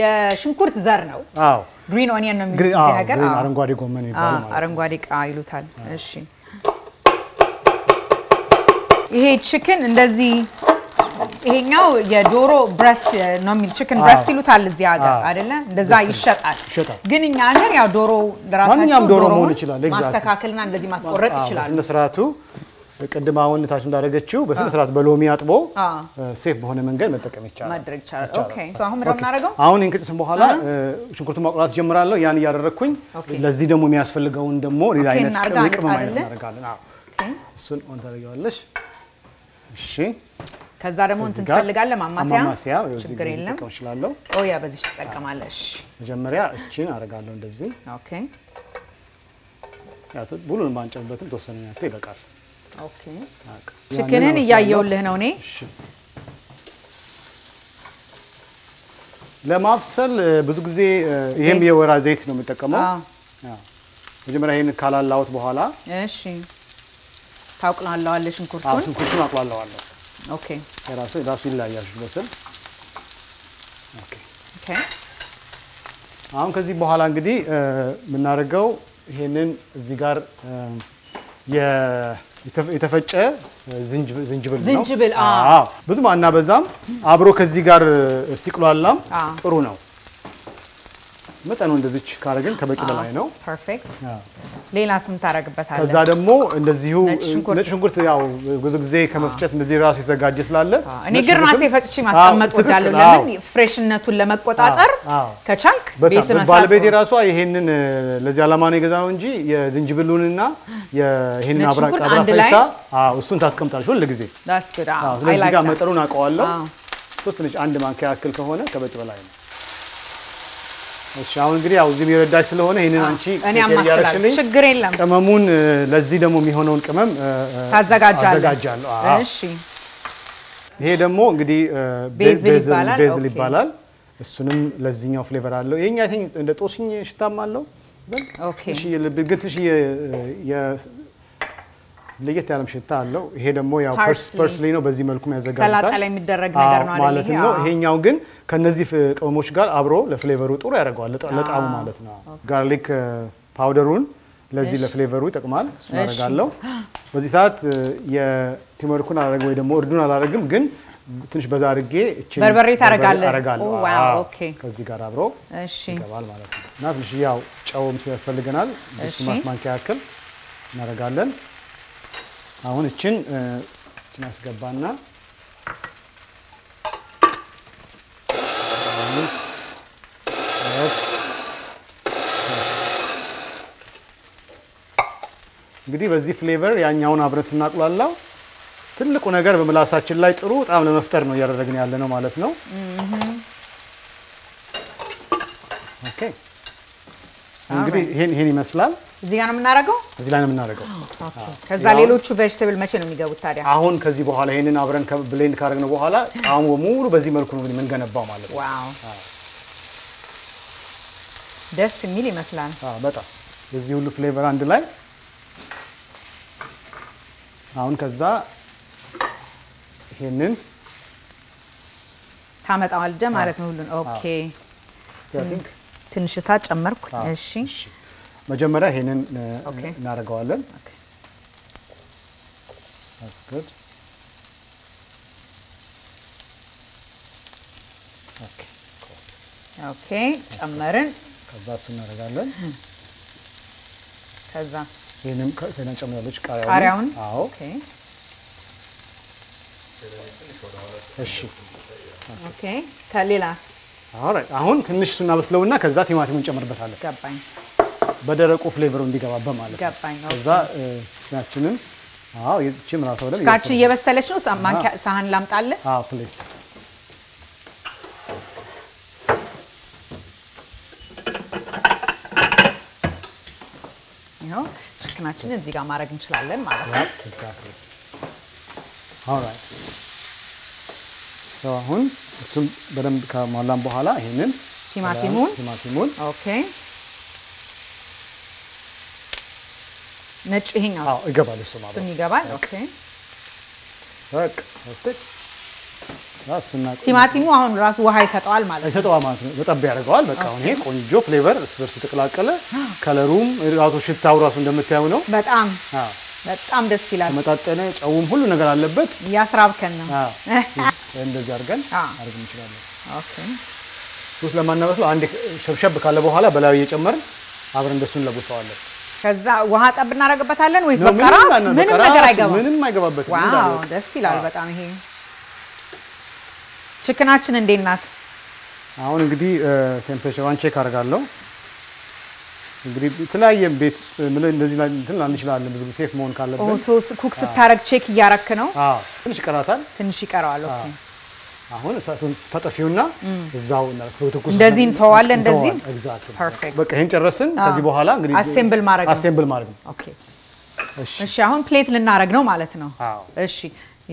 የሽንኩርት ዘር ነው ግሪን ኦኒየን ነው የሚሉት ነገር አረንጓዴ ጎመን ይባላል ማለት አረንጓዴ ይሉታል እሺ ይሄ ቺክን እንደዚህ ይሄኛው የዶሮ ብሬስት ነው የሚል ቺክን ብሬስት ይሉታል እዚህ ሀገር አይደለ እንደዛ ይሸጣል ግን እኛ ሀገር ያው ዶሮ ማንኛውም ዶሮ መሆን ይችላል ማስተካከልና እንደዚህ ማስቆረጥ ይችላል በስነ ስርዓቱ ቅድም አሁን ታች እንዳደረገችው በስነ ስርዓት በሎሚ አጥቦ ሴፍ በሆነ መንገድ መጠቀም ይቻላል ማድረግ ይቻላል ኦኬ ሶ አሁን ምንድነው እናደርገው አሁን እንከጨስን በኋላ ሽንኩርቱን ማቁላት ጀምራለሁ ያን ያደረኩኝ ለዚህ ደግሞ የሚያስፈልገውን ደግሞ ሌላ አይነት ቅመም እናደርጋለን እሱን ኦን ታደርጊዋለሽ እሺ ከዛ ደግሞ እንትን ፈልጋለህ ማማሲያ ችግር የለም ተቀምሽላለሁ ያ በዚህ ተጠቀማለሽ መጀመሪያ እቺን አደርጋለሁ እንደዚህ ኦኬ ያው ሁሉንም ባንጨምበትም ተወሰነ ያክል ይበቃል ኦኬ ቺክንን እያየውልህ ነው እኔ እሺ ለማብሰል ብዙ ጊዜ ይሄም የወይራ ዘይት ነው የምጠቀመው መጀመሪያ ይሄን ካላላውት በኋላ እሺ ታውቅላለዋለሽ ሽንኩርቱን አቁላለዋለሁ ኦኬ ራሱ ይላያል በስል ኦኬ አሁን ከዚህ በኋላ እንግዲህ ምናረጋው ይሄንን እዚህ ጋር የተፈጨ ዝንጅብል ብዙም አናበዛም አብሮ ከዚህ ጋር ሲቅሏላም ጥሩ ነው መጠኑ እንደዚህ ካረግን ከበቂ በላይ ነው ፐርፌክት ሌላ ስም ታረግበታለህ ከዛ ደግሞ እንደዚሁ ነጭ ሽንኩርት ያው ብዙ ጊዜ ከመፍጨት እንደዚህ ራሱ ይዘጋጅ ስላለ እኔ ግን ራሴ ፈጭቼ ማስቀመጥ ወዳለሁ ለምን ፍሬሽነቱን ለመቆጣጠር ከቻልክ ቤት መስራት ባለቤቴ ራሷ ይሄንን ለዚህ አላማ ነው የገዛው እንጂ የዝንጅብሉንና ይሄንን አብራቃ አብራፈታ እሱን ታስቀምጣለሽ ሁሉ ጊዜ that's good ስለዚህ ጋር መጠኑን አውቀዋለሁ ሶስት ልጅ አንድ ማንኪያ ያክል ከሆነ ከበቂ በላይ ነው እሺ አሁን እንግዲህ ያው እዚህ የሚረዳሽ ስለሆነ ይሄንን አንቺ ያያረሽልኝ ችግር የለም ቅመሙን ለዚህ ደግሞ የሚሆነውን ቅመም አዘጋጃለሁ እሺ ይሄ ደግሞ እንግዲህ ቤዝል ይባላል እሱንም ለዚህኛው ፍሌቨር አለው ይሄኛ እንደ ጦስኝ ሽታም አለው ኦኬ እሺ ልብግትሽ ለየት ያለም ሽታ አለው ይሄ ደግሞ ያው ፐርስሊ ነው በዚህ መልኩ ያዘጋጃል ሰላጣ ላይ የሚደረግ ነገር ነው ማለት ነው ይሄኛው ግን ከነዚህ ቅመሞች ጋር አብሮ ለፍሌቨሩ ጥሩ ያደርጋል ለጣሙ ማለት ነው ጋርሊክ ፓውደሩን ለዚህ ለፍሌቨሩ ይጠቅማል እሱ አደርጋለሁ በዚህ ሰዓት የቲመርኩን አደረግ ወይ ደግሞ እርዱን አላደርግም ግን ትንሽ በዛ አድርጌ እቺ በርበሬ ታረጋለህ ዋው ኦኬ ከዚህ ጋር አብሮ እሺ ይገባል ማለት ነው እና ትንሽ ያው ጨውም ያስፈልገናል እሺ ማንኪያ ያክል እናደርጋለን አሁን እቺን አስገባና እንግዲህ በዚህ ፍሌቨር ያኛውን አብረን ስናቁላላው ትልቁ ነገር በምላሳችን ላይ ጥሩ ጣዕም ለመፍጠር ነው ያደረግን ያለ ነው ማለት ነው ኦኬ እንግዲህ ይሄን ይመስላል እዚህ ጋር ነው የምናረጋው እዚህ ላይ ነው የምናረጋው ከዛ ሌሎቹ ቬጂቴብል መቼ ነው የሚገቡት ታዲያ አሁን ከዚህ በኋላ ይሄንን አብረን ብሌንድ ካደረግነው በኋላ ጣዕሙ ሙሉ በዚህ መልኩ ነው የምንገነባው ማለት ነው ዋው ደስ የሚል ይመስላል በጣም የዚህ ሁሉ ፍሌቨር አንድ ላይ አሁን ከዛ ይሄንን ታመጣዋለህ ማለት ነው ሁሉን ኦኬ ትንሽ እሳት ጨመርኩ እሺ መጀመሪያ ይሄንን እናደርገዋለን ኦኬ that's good ኦኬ ኦኬ ጨመርን ከዛ እሱ እናደርጋለን ከዛስ ይሄንን ጨምራለች ቃሪያውን ኦኬ እሺ ኦኬ ከሌላስ ኦልራይት አሁን ትንሽ እሱን እናበስለውና ከዛ ቲማቲሙን ጨምርበታለን ገባኝ በደረቁ ፍሌቨሩ እንዲገባባ ማለት ነው ገባኝ ከዛ ስናችንን ይቺም ራሷ ወደ ስካች እየበሰለች ነው ማንኪያ ሳህን ላምጣልህ ፕሊዝ ይሄው ቺክናችንን እዚህ ጋር ማድረግ እንችላለን ማለት ነው ኤግዛክትሊ ኦልራይት አሁን እሱም በደንብ ከማላም በኋላ ይሄንን ቲማቲሙን ኦኬ ነጭ ይሄኛው ይገባል እሱ ማለት እሱም ይገባል ኦኬ በቃ ቲማቲሙ አሁን ራሱ ውሃ ይሰጣዋል ማለት ነው በጣም ያደርገዋል በቃ አሁን ይሄ ቆንጆ ፍሌቨር ስፐርስ ተቀላቀለ ከለሩም ራሱ ሽታው ራሱ እንደምታዩ ነው በጣም ደስ ይላል ተመጣጣነ ጨውም ሁሉ ነገር አለበት ያስራብከን ነው እንደዚህ አድርገን አድርገን እንችላለን ኦኬ ሶስ ለማናበስለው አንድ ሸብሸብ ካለ በኋላ በላዩ እየጨመርን አብረን እንደሱ እንለብሰዋለን ከዛ ውሃ ጠብ እናደርግበታለን ወይስ በቃ ምንም ነገር አይገባም ምንም አይገባበትም ዋው ደስ ይላል በጣም ይሄ ቺክናችን እንዴት ናት አሁን እንግዲህ ቴምፕሬቸሯን ቼክ አደርጋለሁ እንግዲህ የተለያየ ቤት እንደዚህ ላይ እንትን አንችላለን ብዙ ሴፍ መሆን ካለበት ሶስ ኩክ ስታረግ ቼክ እያረክ ነው ትንሽ ይቀራታል ትንሽ ይቀራዋል ኦኬ አሁን እሳቱን ተጠፊውና እዛው እናልኩት እንደዚህ እንተዋለን እንደዚህ ኤግዛክትሊ ፐርፌክት በቃ ይሄን ጨረስን ከዚህ በኋላ እንግዲህ አሴምብል ማድረግ ነው ኦኬ እሺ አሁን ፕሌት ልናረግ ነው ማለት ነው እሺ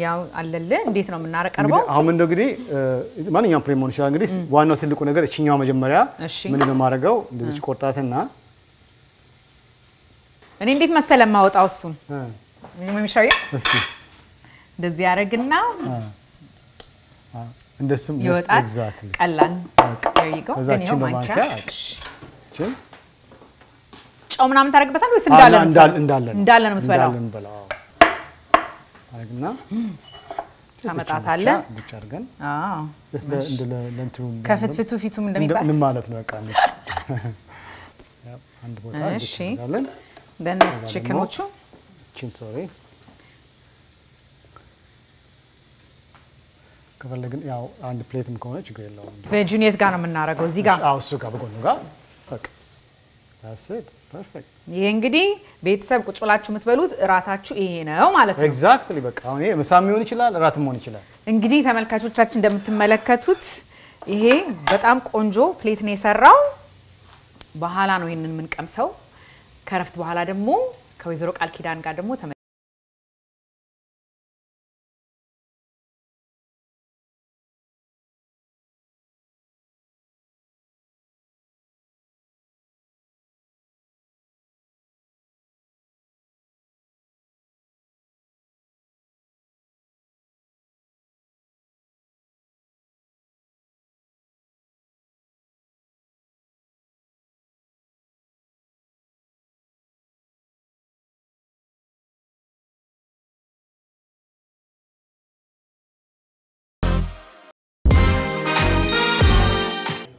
ያው አለለ እንዴት ነው የምናቀርበው አሁን እንደው እንግዲህ ማንኛውም ፕሌት መሆን ይችላል እንግዲህ ዋናው ትልቁ ነገር እቺኛው መጀመሪያ ምን ነው ማድረገው እንደዚህ ቆርጣትና እኔ እንዴት መሰለ ማውጣው እሱን ምንም የሚሻው እሺ እንደዚህ ያረግና እንደሱም ኤግዛክትሊ ቀላል there you go ግን ይሄው ማንኪያ ጨው ምናምን ታረግበታል ወይስ እንዳለ ነው የምትበላው አረግና ታመጣታለ ብቻ አርገን ለእንትኑ ከፍትፍቱ ፊቱም እንደሚባል ምን ማለት ነው በቃ አንድ ቦታ እንችላለን then ቺክኖቹ ሶሪ ከፈለግን ያው አንድ ፕሌትም ከሆነ ችግር የለውም በጁኒየት ጋር ነው የምናረገው እዚህ ጋር እሱ ጋር በጎኑ ጋር በቃ that's it perfect ይሄ እንግዲህ ቤተሰብ ቁጭ ብላችሁ የምትበሉት እራታችሁ ይሄ ነው ማለት ነው ኤግዛክትሊ በቃ አሁን ይሄ ምሳም ሊሆን ይችላል እራትም ሊሆን ይችላል እንግዲህ ተመልካቾቻችን እንደምትመለከቱት ይሄ በጣም ቆንጆ ፕሌት ነው የሰራው በኋላ ነው ይሄንን ምን ቀምሰው ከረፍት በኋላ ደግሞ ከወይዘሮ ቃል ኪዳን ጋር ደግሞ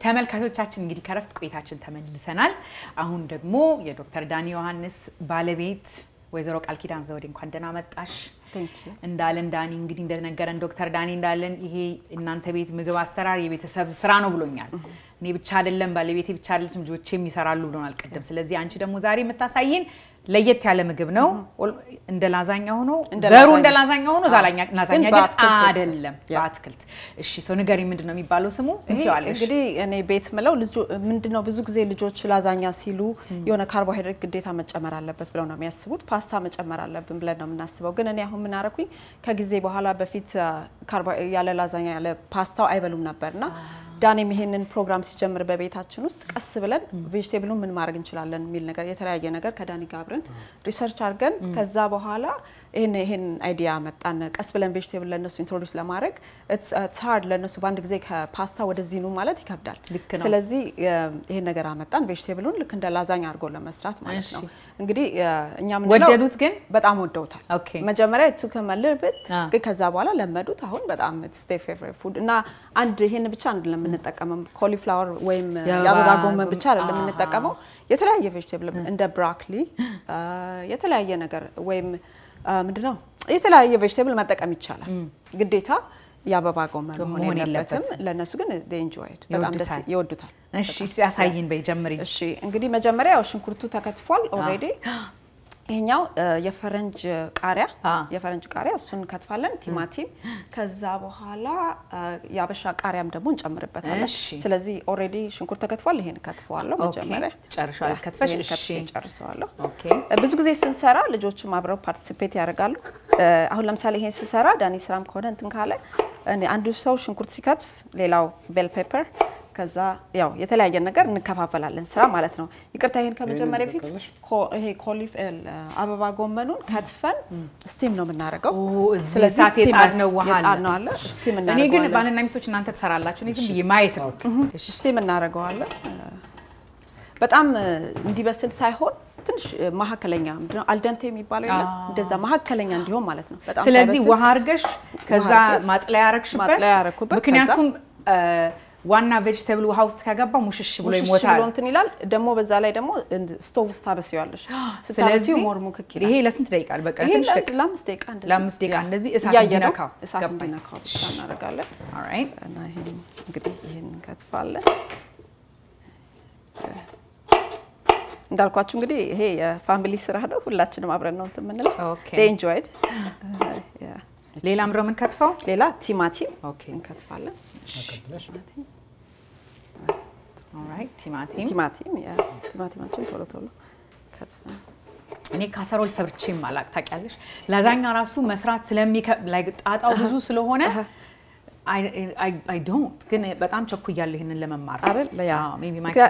ተመልካቾቻችን እንግዲህ ከረፍት ቆይታችን ተመልሰናል አሁን ደግሞ የዶክተር ዳኒ ዮሐንስ ባለቤት ወይዘሮ ቃል ኪዳን ዘውዴ እንኳን ደህና መጣሽ Thank you እንዳለን ዳኒ እንግዲህ እንደነገረን ዶክተር ዳኒ እንዳለን ይሄ እናንተ ቤት ምግብ አሰራር የቤተሰብ ስራ ነው ብሎኛል እኔ ብቻ አይደለም ባለቤቴ ብቻ አይደለም ልጆቼም ይሰራሉ ብሎናል ቀደም ስለዚህ አንቺ ደግሞ ዛሬ የምታሳይን ለየት ያለ ምግብ ነው እንደ ላዛኛ ሆኖ ዘሩ እንደ ላዛኛ ሆኖ ላዛኛ ግን አይደለም በአትክልት እሺ ሰው ንገሪ ምንድነው የሚባለው ስሙ እንትያለሽ እንግዲህ እኔ ቤት ምለው ምንድነው ብዙ ጊዜ ልጆች ላዛኛ ሲሉ የሆነ ካርቦሃይድሬት ግዴታ መጨመር አለበት ብለው ነው የሚያስቡት ፓስታ መጨመር አለብን ብለን ነው የምናስበው ግን እኔ አሁን ምን አረኩኝ ከጊዜ በኋላ በፊት ያለ ላዛኛ ያለ ፓስታው አይበሉም ነበርና ዳኒም ይሄንን ፕሮግራም ሲጀምር በቤታችን ውስጥ ቀስ ብለን ቬጂቴብሉን ምን ማድረግ እንችላለን ሚል ነገር የተለያየ ነገር ከዳኒ ጋር አብረን ሪሰርች አድርገን ከዛ በኋላ ይሄን አይዲያ መጣን ቀስ ብለን ቬጂቴብል ለነሱ ኢንትሮዲዩስ ለማድረግ it's hard ለነሱ ባንድ ጊዜ ከፓስታ ወደዚህ ነው ማለት ይከብዳል ስለዚህ ይሄን ነገር አመጣን ቬጂቴብሉን ልክ እንደ ላዛኛ አድርጎ ለመስራት ማለት ነው እንግዲህ እኛ ምን ነው ወደዱት ግን በጣም ወደውታል መጀመሪያ እቱ ከመልበት ግን ከዛ በኋላ ለመዱት አሁን በጣም it's their favorite food እና አንድ ይሄን ብቻ አይደለም የምንጠቀመው ኮሊፍላወር ወይም ያበባ ጎመን ብቻ አይደለም የምንጠቀመው የተለያየ ቬጂቴብል እንደ ብሮኮሊ የተለያየ ነገር ወይም ምንድነው የተለያየ ቬጂቴብል መጠቀም ይቻላል ግዴታ ያበባ ጎመን መሆን የለበትም ለነሱ ግን they enjoy it በጣም ደስ ይወዱታል እሺ ሲያሳይን በጀምሪ እሺ እንግዲህ መጀመሪያ ሽንኩርቱ ተከትፏል ኦሬዲ ይሄኛው የፈረንጅ ቃሪያ እሱን ከትፋለን ቲማቲም ከዛ በኋላ ያበሻ ቃሪያም ደግሞ እንጨምርበታለን ስለዚህ ኦሬዲ ሽንኩርት ተከትፏል ይሄን ከትፈዋለሁ መጀመሪያ ተጨርሻል ከትፈሽ እሺ ጨርሰዋለሁ ኦኬ ብዙ ጊዜ ስንሰራ ልጆችም አብረው ፓርቲሲፔት ያደርጋሉ አሁን ለምሳሌ ይሄን ስሰራ ዳኒ ስራም ከሆነ እንትን ካለ አንዱ ሰው ሽንኩርት ሲከትፍ ሌላው ቤል ፔፐር ከዛ ያው የተለያየ ነገር እንከፋፈላለን ስራ ማለት ነው ይቅርታ ይሄን ከመጀመሪያ ፊት ይሄ ኮሊፍ አበባ ጎመኑን ከትፈን ስቲም ነው የምናረጋው ስለዚህ ስቲም ነው የጣልነው አለ ስቲም እናረጋው እኔ ግን ባልና ሚስቶች እናንተ ተሰራላችሁ እኔ ዝም ብዬ ማየት ነው ስቲም እናረጋዋለን በጣም እንዲበስል ሳይሆን ትንሽ ማሐከለኛ ምንድነው አልደንቴ የሚባለው ይላል እንደዛ ማሐከለኛ እንዲሆን ማለት ነው በጣም ስለዚህ ውሃ አርገሽ ከዛ ማጥለያ ያረክሽበት ምክንያቱም ዋና ቬጂቴብል ውሃ ውስጥ ከገባ ሙሽሽ ብሎ ይሞታል እንትን ይላል ደሞ በዛ ላይ ደሞ ስቶቭ ውስጥ ታበስያለሽ ስለዚህ ሞር ሙክክ ይላል ይሄ ለስንት ደቂቃ በቃ ትንሽ ለአምስት ደቂቃ እንደዚህ እሳት እንዲነካው እናደርጋለን ኦልራይት እና ይሄን እንግዲህ ይሄን ከትፋለን እንዳልኳችሁ እንግዲህ ይሄ የፋሚሊ ስራ ነው ሁላችንም አብረን ነው እንትን ምንለው they enjoyed ሌላ ምንድነው ምን ከትፋው ሌላ ቲማቲም እንከትፋለን ኦልራይት ቲማቲማችን ቶሎ ከትፈን እኔ ካሰሮል ሰርቼም ማላቅ ታውቂያለሽ ላዛኛ ራሱ መስራት ጣጣው ብዙ ስለሆነ I don't ግን በጣም ቸኩያለሁ ይሄንን ለመማር አይደል ያ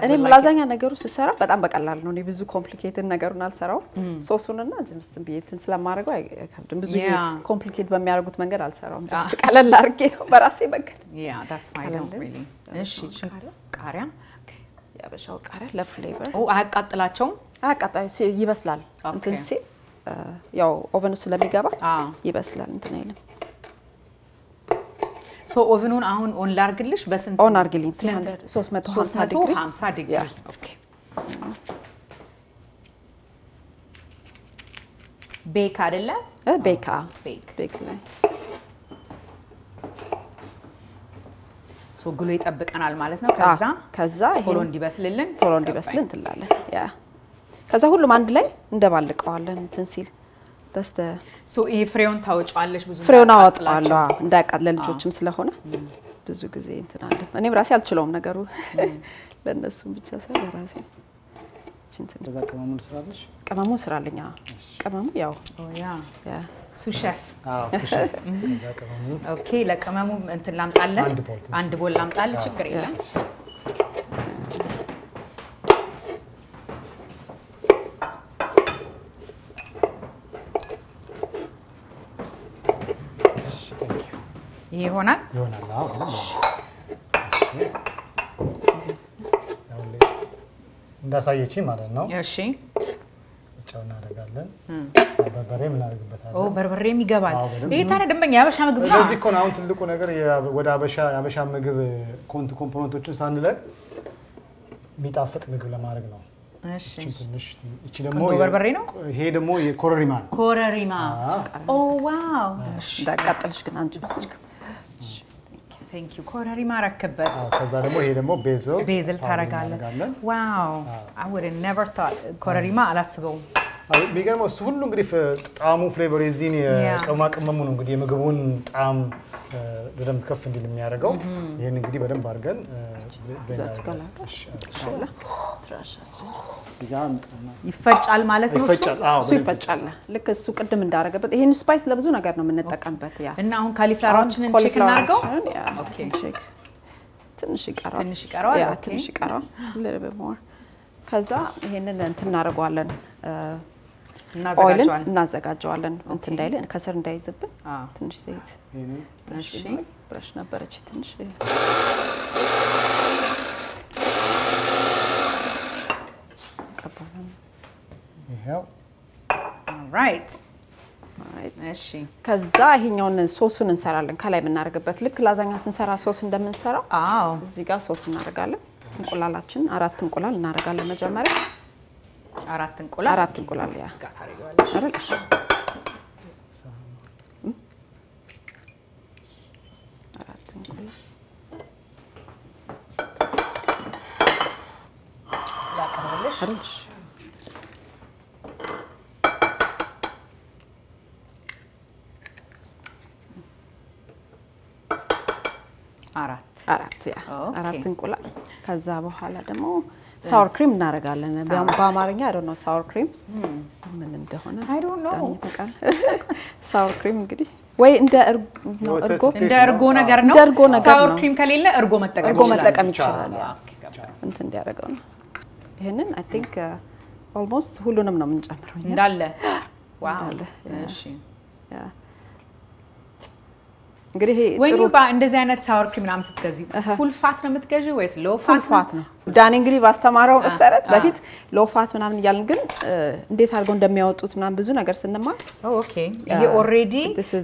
እኔ ላዛኛ ነገሩ ሲሰራ በጣም በቀላል ነው እኔ ብዙ ኮምፕሊኬትድ ነገሩን አልሰራው ሶሱንና ጅምስትን ቢየትን ስለማረጋው አይከብድም ብዙ ኮምፕሊኬት በሚያደርጉት መንገድ አልሰራውም just ቀለል አድርጌ ነው በራሴ መንገድ yeah that's why I don't really እሺ ቃሪያ ያበሻው ቃሪያ ለፍሌቨር አያቃጥላቸውም አያቃጣይ ይበስላል እንትን ሲል ያው ኦቨኑ ስለሚገባ ይበስላል እንትን አይልም So ovenun አሁን ኦን ላርግልሽ በስንት ኦን አርግልኝ 350 ዲግሪ 50 ዲግሪ ኦኬ ቤክ አይደለ ቤክ ላይ ሶ ግሎ ይጠብቀናል ማለት ነው ከዛ ቶሎ እንዲበስልን ትላለን ያ ከዛ ሁሉም አንድ ላይ እንደባልቀዋለን እንትን ሲል so ይሄ ፍሬውን ታወጫለሽ ብዙ ፍሬውን አወጣለሁ እንዳያቃጥል ልጆችም ስለሆነ ብዙ ጊዜ እንትን አለ እኔም ራሴ አልችለውም ነገሩ ለነሱም ብቻ ሳይሆን ለራሴ ከዛ ቅመሙን ስራለሽ ቅመሙን ስራልኛ ቅመሙ ያው ያ ያ ሱሸፍ ሱሸፍ ከዛ ቅመሙ ኦኬ ለቅመሙ እንትን ላምጣለን አንድ ቦል ላምጣል ችግር የለም ይሄ ይሆናል አዎ እንዳሳየቺ ማለት ነው እሺ ጨው እናደርጋለን በርበሬ ምን አድርግበታለን በርበሬም ይገባል ይሄ ታዲያ ደንበኛ ያበሻ ምግብ ነው ስለዚህ ኮን አሁን ትልቁ ነገር ወደ ያበሻ ምግብ ኮምፖነንቶችን ሳንለቅ ሚጣፍጥ ምግብ ለማድረግ ነው እሺ ትንሽ እቺ ደግሞ በርበሬ ነው ይሄ ደግሞ የኮረሪማ ኦ ዋው ዳቃጥልሽ ግን አንቺ Thank you. ኮረሪማ ረከበት ከዛ ደግሞ ይሄ ደግሞ ቤዝል ታረጋለን ዋው I would have never thought ኮረሪማ አላስበው ቢገርም እሱ ሁሉ እንግዲህ ጣሙ ፍሌቨር የዚህን የቅመሙ ነው እንግዲህ የምግቡን ጣም በደንብ ከፍ እንዲል የሚያደርገው ይሄን እንግዲህ በደንብ አድርገን ይፈጫል ማለት ነው እሱ ይፈጫል ልክ እሱ ቅድም እንዳረገበት ይሄን ስፓይስ ለብዙ ነገር ነው የምንጠቀምበት ያ እና አሁን ካሊፍላወራችንን ቼክ እናርገው ኦኬ ቼክ ትንሽ ይቀራል ያ ትንሽ ይቀራል little bit more ከዛ ይሄንን እንትን እናደርጋለን ኦይልን እናዘጋጀዋለን እንትን እንዳይል ከስር እንዳይዝብን ትንሽ ዘይት እሺ ብራሽ ነበረች ትንሽ ቀባለን ይሄው ኦልራይት እሺ ከዛ ይሄኛውን ሶሱን እንሰራለን ከላይ የምናደርግበት ልክ ላዛኛ ስንሰራ ሶስ እንደምንሰራው እዚህ ጋር ሶስ እናደርጋለን እንቁላላችን 4 እንቁላል እናደርጋለን መጀመሪያ 4 እንቁላል ያ አይደልሽ አይደልሽ አራት ያ አራት እንቁላል ከዛ በኋላ ደግሞ ሳወር ክሪም እናደርጋለን በአማርኛ I don't know ሳወር ክሪም ምን እንደሆነ I don't know ሳወር ክሪም እንግዲህ ወይ እንደ እርጎ ነገር ነው ሳወር ክሪም ከሌለ እርጎ መጠቀም ይችላል እንትን እንዲያደርገው ነው ይሄንን I think almost ሁሉንም ነው የምንጨምረው እንዳለ ዋው እሺ ያ እንግዲህ ጥሩ እንደዚህ አይነት ሳወር ክሪም ምናምን ስትገዢ ፉል ፋት ነው የምትገዢው ወይስ ሎ ፋት ነው ዳኒ እንግዲህ ባስተማረው መሰረት በፊት ሎ ፋት ምናምን ይያልን ግን እንዴት አድርገው እንደሚያወጡት ምናምን ብዙ ነገር ስንማር ኦኬ ይሄ ኦሬዲ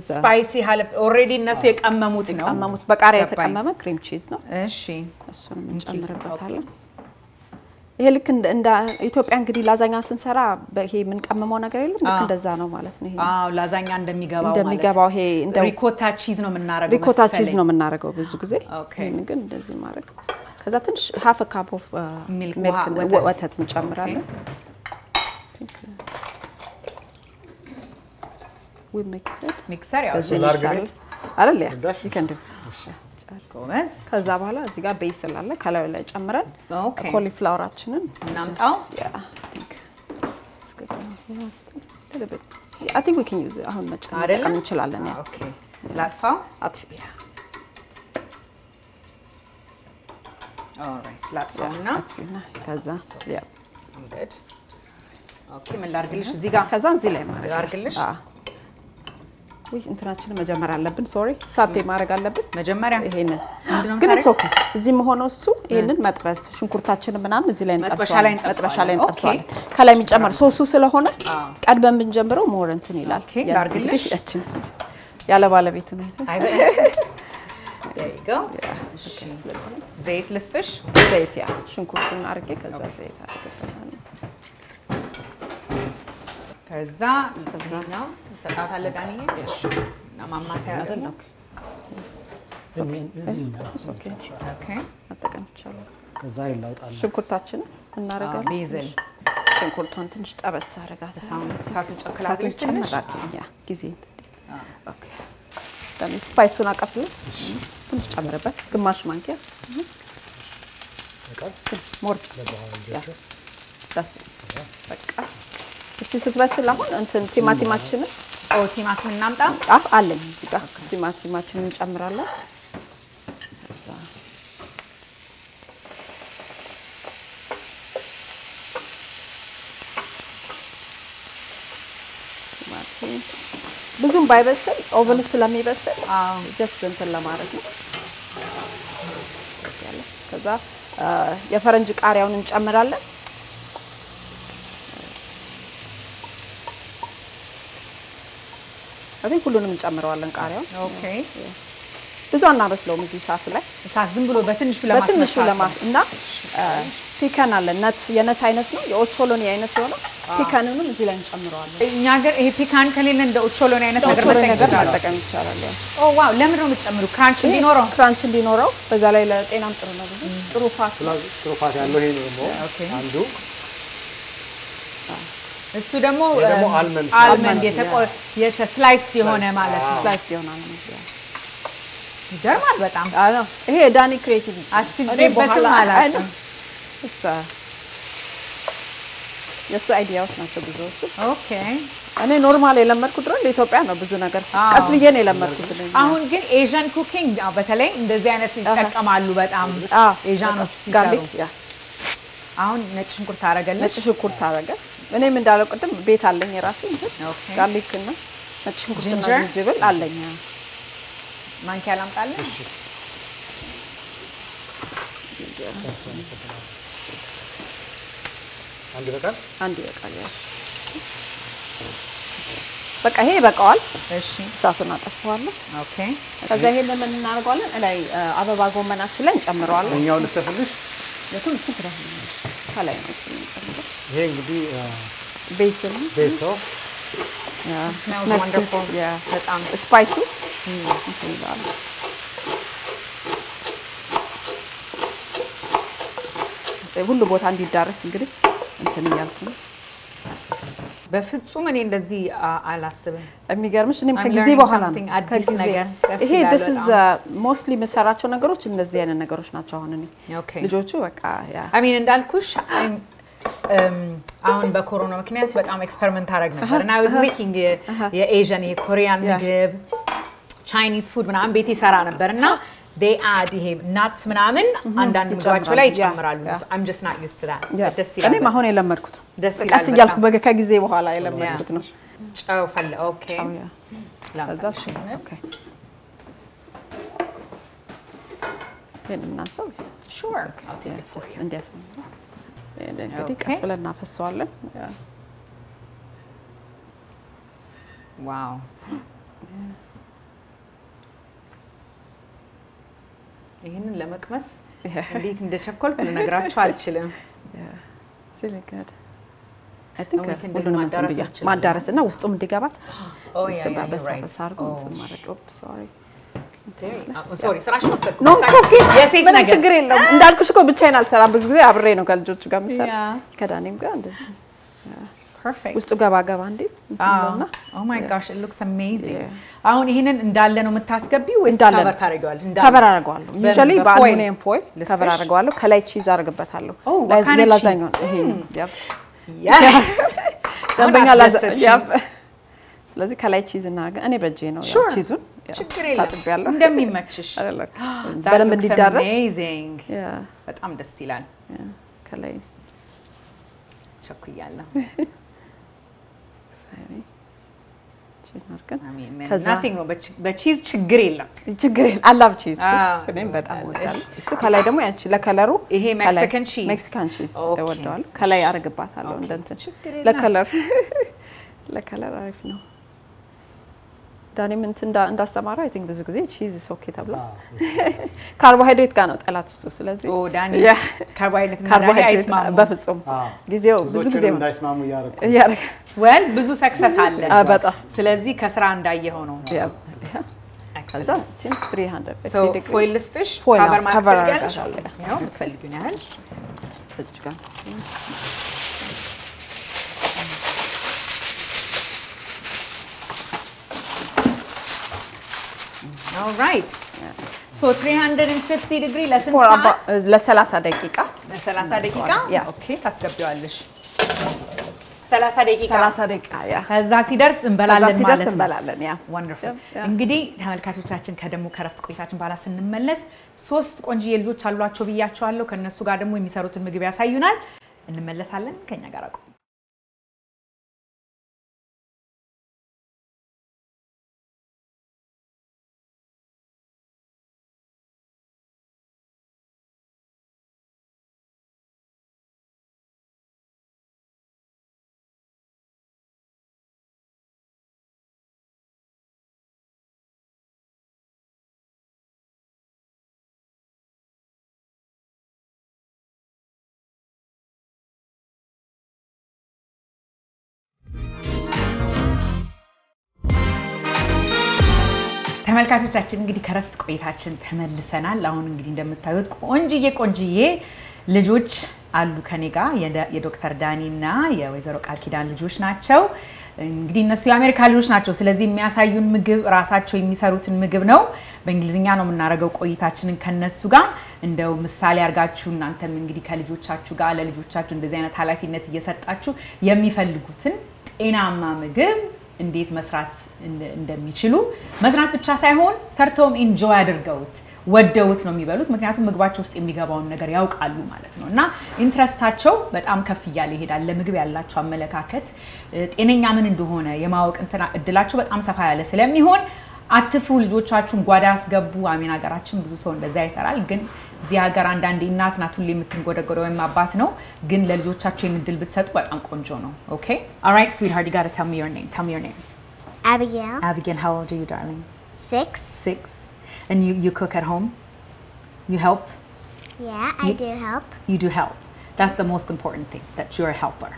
ስፓይሲ ሀለብ ኦሬዲ እነሱ የቀመሙት በቃሪያ የተቀመመ ክሪም ቺዝ ነው እሺ እሱን እንጨምርበታለን ይሄ ልክ እንደ ኢትዮጵያ እንግዲህ ላዛኛ ስንሰራ በይሄ ምን ቀመመው ነገር የለም ልክ እንደዛ ነው ማለት ነው ይሄ ላዛኛ እንደሚገባው ይሄ እንደ ሪኮታ ቺዝ ነው የምናረጋው ሪኮታ ቺዝ ነው የምናረጋው ብዙ ጊዜ ይሄን ግን እንደዚህ ማድረግ ከዛ ትንሽ half a cup of milk ወተት እንጨምራለን we mixer ያው አይደል you can do ጎመስ ከዛ በኋላ እዚህ ጋር ቤስል አለ ከላይ ላይ ጨምረን ኮሊፍላወራችንን እናምጣው I think we can use it አሁን መጨመር እንችላለን ያ ኦኬ ላጥፋው አጥፊያ ኦልራይት ላጥፋውና ከዛ ያ good ኦኬ ምን ላርግልሽ እዚህ ጋር ከዛ እዚህ ላይ ማድረግ ላርግልሽ ወይ እንትናችን መጀመር አለብን ሶሪ ሳቴ ማድረግ አለብን መጀመሪያ ይሄንን ግን it's okay እዚህ መሆነው እሱ ይሄንን መጥበስ ሽንኩርታችንን ምናምን እዚህ ላይ እንጠብሳለን መጥበሻ ላይ እንጠብሳለን ከላይ የሚጨመር ሶሱ ስለሆነ ቀድመን ብንጀምረው ሞር እንትን ይላል ያርግልሽ እቺን ያለ ባለቤቱ ነው there you go ዘይት ልስጥሽ ዘይት ያ ሽንኩርቱን አርጌ ከዛ ዘይት አርገበታለሁ ከዛ ነው ሰጣታለ ዳንዬ እሺ እና ማማሰያ አይደለም ኦኬ ኦኬ አጠቀም ይችላል ከዛ ይላውጣል ሽንኩርታችን እናረጋለን ቤዝል ሽንኩርቱን ትንሽ ጠበስ አረጋት ሳቱን ጨክላለች ትንሽ ያ ጊዜ ኦኬ ደም ስፓይሱን አቀፍሉ ትንሽ ጨምረበት ግማሽ ማንኪያ ሞርጭ ዳስ በቃ እቺ ስትበስል አሁን እንትን ቲማቲማችን ቲማቲም እናምጣ አለኝ እዚህ ጋር ቲማቲማችንን እንጨምራለን እዛ ብዙም ባይበስል ኦቨን ስለሚበስል ጀስት እንትን ለማድረግ ነው ከዛ የፈረንጅ ቃሪያውን እንጨምራለን አሁን ሁሉንም እንጨምራለን ቃሪያውን ኦኬ ብዙ አናበስለውም እዚህ ሰዓት ላይ ሰዓት ዝም ብሎ በትንሹ እና ፒካን አለ የነት አይነት ነው የኦቾሎኒ አይነት ነው ፒካንንም እዚህ ላይ እንጨምራለን እኛ ሀገር ይሄ ፒካን ከሌለ እንደ ኦቾሎኒ አይነት ነገር መጠቀም ይቻላል ዋው ለምን ነው የምትጨምሩ ክራንች እንዲኖረው በዛ ላይ ለጤናም ጥሩ ነው ጥሩ ፋት ያለው ይሄ ነው አንዱ እሱ ደግሞ አልመንድ የተስላይስ የሆነ ማለት ነው ስላይስ ይሆናል ይገርማል በጣም ይሄ ዳኒ ክሬቲቪቲ አስቤበት ማለት ነው የሱ አይዲያዎች ናቸው ብዙዎቹ ኦኬ እኔ ኖርማል የለመድኩት ድሮ ለኢትዮጵያ ነው ብዙ ነገር ቀስ ብዬ ነው የለመድኩት አሁን ግን ኤዥያን ኩኪንግ በተለይ እንደዚህ አይነት ይጠቀማሉ በጣም ኤዥያኖች ጋርሊክ አሁን ነጭ ሽንኩርት አረጋለች ነጭ ሽንኩርት አረጋ እኔም እንዳለው ቅድም ቤት አለኝ የራሴ ጋርሊክ እና ነጭ ሽንኩርትና ዝንጅብል አለኝ ማንኪያ ላምጣለሽ አንድ በቃል በቃ ይሄ በቃዋል እሺ እሳቱን አጠፋዋለሁ ኦኬ ከዛ ይሄን ምን እናደርጋለን ላይ አበባ ጎመናችን ላይ እንጨምረዋለን እኛው ልትፈልሽ የቱን ትክራ ከላይ ነው እሱ እንጨምረው ይሄ እንግዲህ ቤስል smells wonderful በጣም ስፓይሲ ይላል ሁሉ ቦታ እንዲዳረስ እንግዲህ እንትን ያልኩ በፍጹም እኔ እንደዚህ አላስብም የሚገርምሽ እኔም ከጊዜ በኋላ ነው አዲስ ነገር ይሄ this is mostly መሰራቸው ነገሮች እነዚህ አይነት ነገሮች ናቸው አሁን እኔ ልጆቹ በቃ I mean እንዳልኩሽ አሁን በኮሮና ምክንያት በጣም ኤክስፐሪመንት አደረግ ነበር እና I was making የኤዥያን የኮሪያን ምግብ Chinese food ምናምን ቤት ይሰራ ነበርና they add ይሄ nuts ምናምን አንዳንድ ምግባቸው ላይ ይጨምራሉ I'm just not used to that ደስ ይላል እኔ አሁን የለመድኩት ደስ ይላል ቀስ እያልኩ ከጊዜ በኋላ የለመድኩት ነው ጨው ፈለ ኦኬ ለዛስ ኦኬ ከነና ሰውስ sure እንዴት እንግዲህ ቀስ ብለን እናፈሰዋለን ዋው ይሄንን ለመቅመስ እንዴት እንደቸኮልኩ ልነግራችሁ አልችልም really good I think ማዳረስና ውስጡም እንዲገባት በሳርጎ ማድረግ sorry ስራሽ ወሰድኩ ኖ ኦኬ ምንም ችግር የለም እንዳልኩሽ እኮ ብቻዬን አልሰራም ብዙ ጊዜ አብሬ ነው ከልጆቹ ጋር የምሰራ ከዳኒም ጋር እንደዚህ perfect ውስጡ ገባ እንዴ እንትነውና oh my gosh it looks amazing አሁን ይሄንን እንዳለ ነው የምታስገቢው ወይስ ከቨር ታደርጊዋለሽ ከቨር አደርገዋለሁ usually በአሉሚኒየም ፎይል ከቨር አደርገዋለሁ ከላይ ቺዝ አደርግበታለሁ ለላዛኛው ይሄ ደንበኛ ላዛኛ ስለዚህ ከላይ ቺዝ እናደርግ እኔ በእጄ ነው ቺዙን ችግር የለም እንደሚመችሽ በደንብ እንዲዳረስ በጣም ደስ ይላል ከላይ ቸኩያለሁ ከዛ nothing ነው በቺዝ ችግር የለም I love cheese እኔም በጣም ወዳለሁ እሱ ከላይ ደግሞ ያንቺ ለከለሩ ይሄ ሜክሲካን ቺዝ እወዳለሁ ከላይ አርግባታለሁ እንደንትን ለከለር አሪፍ ነው ዳኒም እንትን እንዳስተማረው I think ብዙ ጊዜ ቺዝ ሶኬ ተብሎ ካርቦሃይድሬት ጋር ነው ጠላት እሱ ስለዚህ ዳኒ ካርቦሃይድሬት አይስማሙ በፍጹም ጊዜው ብዙ ጊዜ እንዳይስማሙ ያረክ well ብዙ ሰክሰስ አለ በጣም ስለዚህ ከስራ እንዳየው ነው ከዛ እቺን 350 so ፎይል ልስጥሽ ከቨር ያለሽ ያው የምትፈልጊው ያህል እዚህ ጋር all right so 350 degree ለስንት ሰዓት ለ30 ደቂቃ ለ30 ደቂቃ ኦኬ ታስገቢዋለሽ 30 ደቂቃ 30 ደቂቃ ያ ከዛ ሲደርስ እንበላለን ማለት ነው ያ ወንደርፉል እንግዲህ ተመልካቾቻችን ከደሞ ከረፍት ቆይታችን በኋላ ስንመለስ 3 ቆንጆ ልጆች አሏቸው ብያቸዋለሁ ከነሱ ጋር ደግሞ የሚሰሩትን ምግብ ያሳዩናል እንመለሳለን ከኛ ጋር አቆዩ ተመልካቾቻችን እንግዲህ ከረፍት ቆይታችን ተመልሰናል አሁን እንግዲህ እንደምታዩት ቆንጂዬ ልጆች አሉ ከኔ ጋር የዶክተር ዳኒና የወይዘሮ ቃል ኪዳን ልጆች ናቸው እንግዲህ እነሱ የአሜሪካ ልጆች ናቸው ስለዚህ የሚያሳዩን ምግብ ራሳቸው የሚሰሩትን ምግብ ነው በእንግሊዝኛ ነው የምናረጋው ቆይታችንን ከነሱ ጋር እንደው ምሳሌ አርጋችሁ እናንተም እንግዲህ ከልጆቻችሁ ጋር ለልጆቻችሁ እንደዚህ አይነት ኃላፊነት እየሰጣችሁ የሚፈልጉትን ጤናማ ምግብ እንዴት መስራት እንደሚችሉ መስራት ብቻ ሳይሆን ሰርተውም ኢንጆይ አድርገውት ወደውት ነው የሚበሉት ምክንያቱም ምግባቸው ውስጥ የሚገባውን ነገር ያውቃሉ ማለት ነውና ኢንትረስታቸው በጣም ከፍ ይያለ ይሄዳል ለምግብ ያላቸው አመለካከት ጤነኛ ምን እንደሆነ የማወቅ እድላቸው በጣም ሰፋ ያለ ስለሚሆን አትፍሩ ልጆቻችሁን ጓዳ አስገቡ አሜን ሀገራችን ብዙ ሰው እንደዛ ይሰራል ግን እዚህ ሀገር አንዳንዴ እናት ናት ሁሌ የምትንጎደጎደው ወይም አባት ነው ግን ለልጆቻችሁ እድል ብትሰጡ በጣም ቆንጆ ነው okay all right sweetheart you got to tell me your name Abigail how old are you darling 6 and you cook at home you help I do help you do help that's the most important thing that you're a helper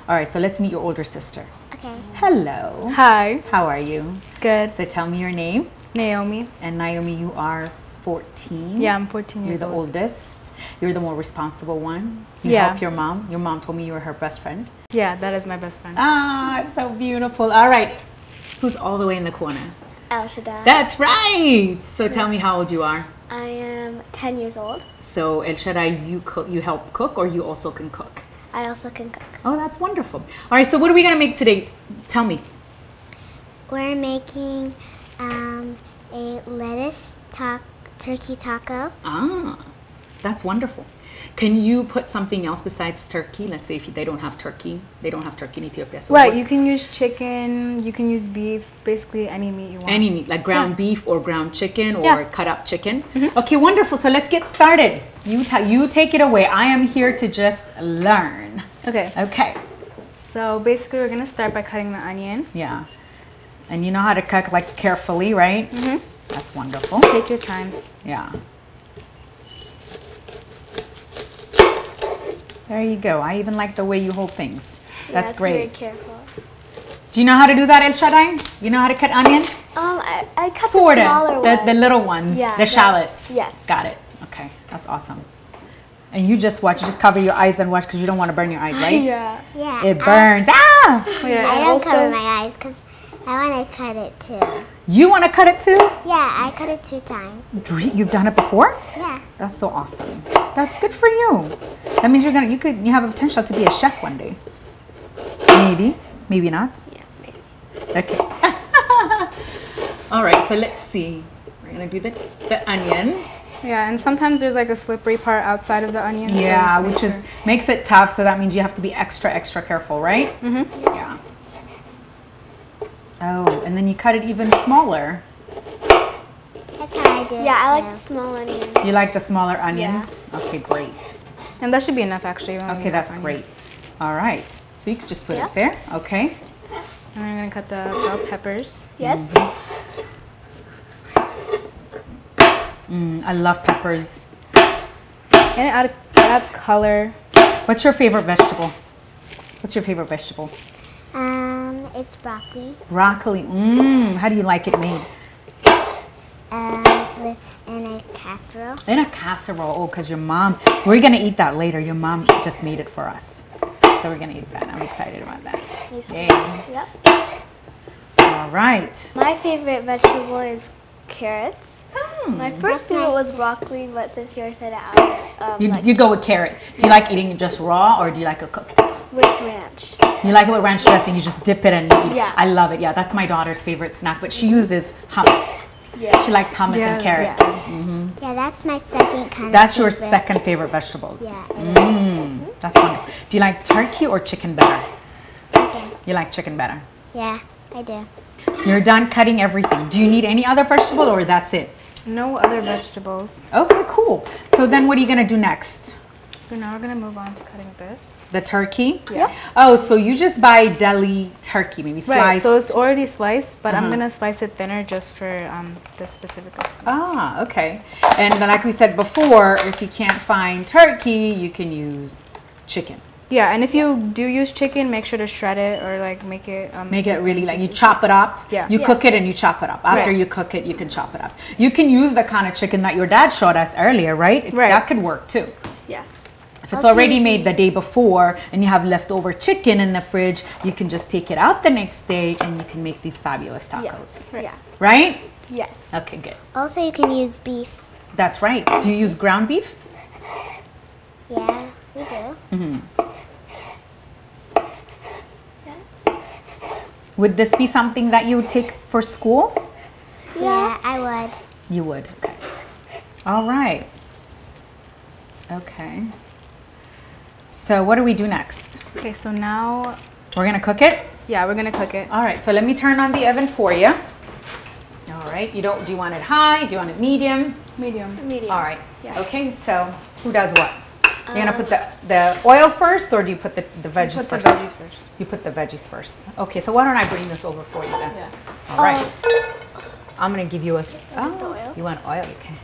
all right so let's meet your older sister okay hello hi how are you good so tell me your name Naomi and Naomi you are 14 yeah I'm 14 years you're the oldest you're the more responsible one you help your mom told me you were her best friend yeah that is my best friend it's so beautiful all right who's all the way in the corner Elshada that's right so tell me how old you are I am 10 years old so Elshada you help cook or you also can cook I also can cook oh that's wonderful all right so what are we going to make today tell me we're making a lettuce turkey taco that's wonderful can you put something else besides turkey let's say if they don't have turkey in Ethiopia so right you can use chicken you can use beef basically any meat you want any meat like ground beef or ground chicken or cut up chicken okay wonderful so let's get started you take it away I am here to just learn okay so basically we're going to start by cutting the onion yeah and you know how to cut like carefully right that's wonderful take your time yeah there you go I even like the way you hold things that's great very careful do you know how to do that El Shaddai you know how to cut onion I cut sort the smaller ones the little ones the shallots yes got it okay that's awesome and you just cover your eyes and watch because you don't want to burn your eyes right yeah it burns I don't cover my eyes because I want to cut it too you want to cut it too yeah I cut it 2 times you've done it before yeah that's so awesome that's good for you that means you have a potential to be a chef one day maybe not yeah maybe okay all right so let's see we're going to do the onion yeah and sometimes there's like a slippery part outside of the onion yeah which makes it tough so that means you have to be extra careful right yeah oh and then you cut it even smaller that's how I do it Yeah, I like the small onions. You like the smaller onions? Yeah. Okay, great. And that should be enough actually. Okay, that's great. All right. So you could just put it there. Okay. And I'm going to cut the bell peppers. Yes. I love peppers. And it adds color. What's your favorite vegetable? What's your favorite vegetable? It's broccoli. Broccoli. How do you like it made? In a casserole. In a casserole. Oh, because your mom, we're going to eat that later. Your mom just made it for us. So we're going to eat that. I'm excited about that. Yay. Yep. All right. My favorite vegetable is carrots. My first favorite was broccoli, but since yours said it out, You go with carrot. Do you like eating it just raw or do you like it cooked? With ranch. You like it with ranch dressing, you just dip it and eat. Yeah. I love it. Yeah, that's my daughter's favorite snack, but she uses hummus. Yeah. She likes hummus and carrots. Yeah, that's my second kind That's of your favorite. second favorite vegetables. Yeah, it is. That's wonderful. Do you like turkey or chicken better? Chicken. You like chicken better. Yeah, I do. You're done cutting everything. Do you need any other vegetable or that's it? No other vegetables. Okay, cool. So then what are you going to do next? So now we're gonna move on to cutting this. The turkey? Yeah. Oh, so you just buy deli turkey, maybe sliced. Right. So it's already sliced, but I'm gonna slice it thinner just for this specific recipe. Ah, okay. And like we said before, if you can't find turkey, you can use chicken. Yeah, and if you do use chicken, make sure to shred it or like make it. Make it really like you chop it up. Yeah. You cook it and you chop it up. After you cook it, you can chop it up. You can use the kind of chicken that your dad showed us earlier, right? Right. That could work too. Yeah. If it's already made the day before and you have leftover chicken in the fridge, you can just take it out the next day and you can make these fabulous tacos. Yeah. Right? Yes. Okay, good. Also, you can use beef. That's right. Do you use ground beef? Yeah, we do. Would this be something that you would take for school? Yeah, I would. You would. Okay. All right. Okay. So what do we do next? Okay, so now, We're gonna cook it? yeah, we're gonna cook it. All right, so let me turn on the oven for you. All right, do you want it high? Do you want it medium? Medium. Medium. All right. Yeah. Okay, so who does what? You're gonna put the oil first, or do you put the veggies Put the first? veggies first. You put the veggies first. Okay, so why don't I bring this over for you then? Yeah. All right. I'm gonna give you a. Oh, oil. you want oil? Okay.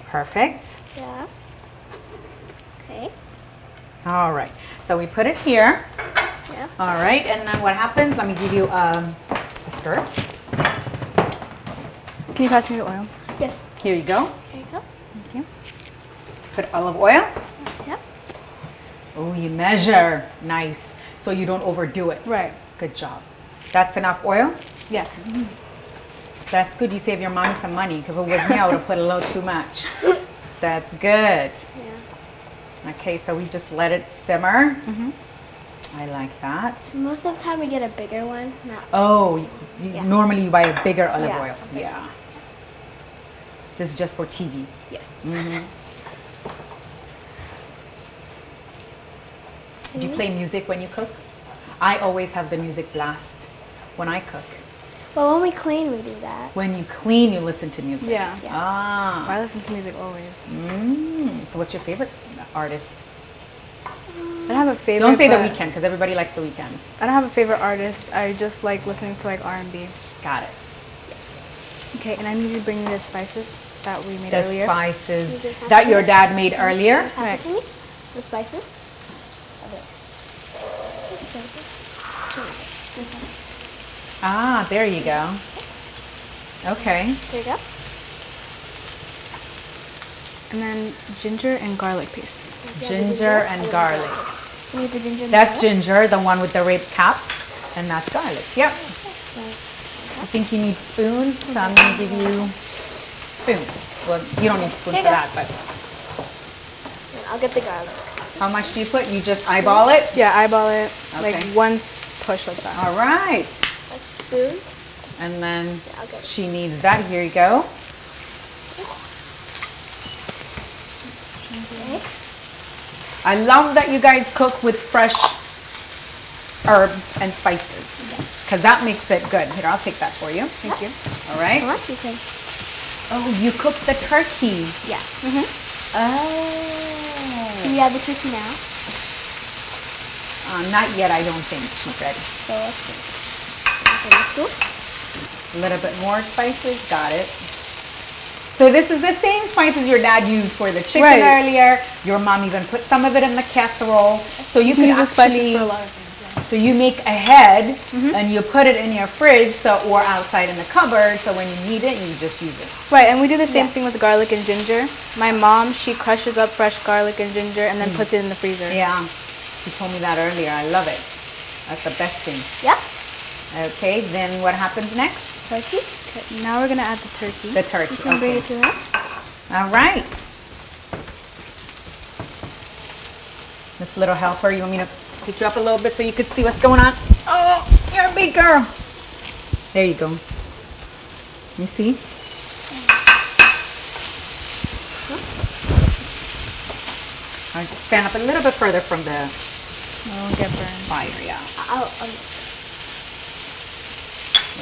Perfect. Yeah. Okay. All right. So we put it here. Yeah. All right, and then what happens? Let me give you a stir. Can you pass me the oil? Yes. Here you go. Here you go. Thank you. Put olive oil. Yep. Oh, you measure. Nice. So you don't overdo it. Right. Good job. That's enough oil? Yeah. That's good. You save your mommy some money. Because if it was me, I would have put a little too much. That's good. Yeah. Okay, so we just let it simmer. I like that. Most of the time we get a bigger one. Not. Oh, Yeah. normally you buy a bigger olive Yeah. oil. Yeah. This is just for TV. Yes. Do you play music when you cook? I always have the music blast when I cook. Well, when we clean, we do that. When you clean, you listen to music. Yeah. Ah. I listen to music always. So what's your favorite artist? I don't have a favorite. Don't say The but Weeknd because everybody likes The Weeknd. I don't have a favorite artist. I just like listening to like R&B. Got it. Okay, and I need you to bring me the spices that we made The earlier. spices that your dad made earlier. Pass it to me. The spices. This one. Ah, there you go. Okay. There you go. And then ginger and garlic paste. Ginger and garlic. You need the ginger. and That's garlic? ginger, the one with the red cap, and that's garlic. Yep. I think you need spoons, so I'm gonna give you spoons. Well, you don't need spoons Here for you go. that, but I'll get the garlic. how much do you put? You just eyeball it? Yeah, eyeball it. Like Okay. one push like that. All right. That's spoon. And then I'll get it. she needs that. Here you go. Okay. I love that you guys cook with fresh herbs and spices because that makes it good. Here, I'll take that for you. Thank you. All right. How much you think? Oh, you cooked the turkey. Yeah. Oh. Do we add the turkey now? Not yet, I don't think. She's ready. So let's see. Okay, let's go. A little bit more spices. Got it. So this is the same spices your dad used for the chicken Right. earlier. Your mom even put some of it in the casserole. So you can Use the spices actually, for a lot of things. so you make a head and you put it in your fridge or outside in the cupboard. So when you need it, you just use it. Right, and we do the same thing with garlic and ginger. My mom, she crushes up fresh garlic and ginger and then puts it in the freezer. Yeah, you told me that earlier. I love it. That's the best thing. Yep. Okay, then what happens next? Turkey. Okay, now we're gonna add the turkey. The turkey. You can bring Okay. it to her. All right. This little helper, you want me to pick you up a little bit so you could see what's going on? Oh, you're a big girl. There you go. You see? I'll stand up a little bit further from the Won't get burned. fire, yeah.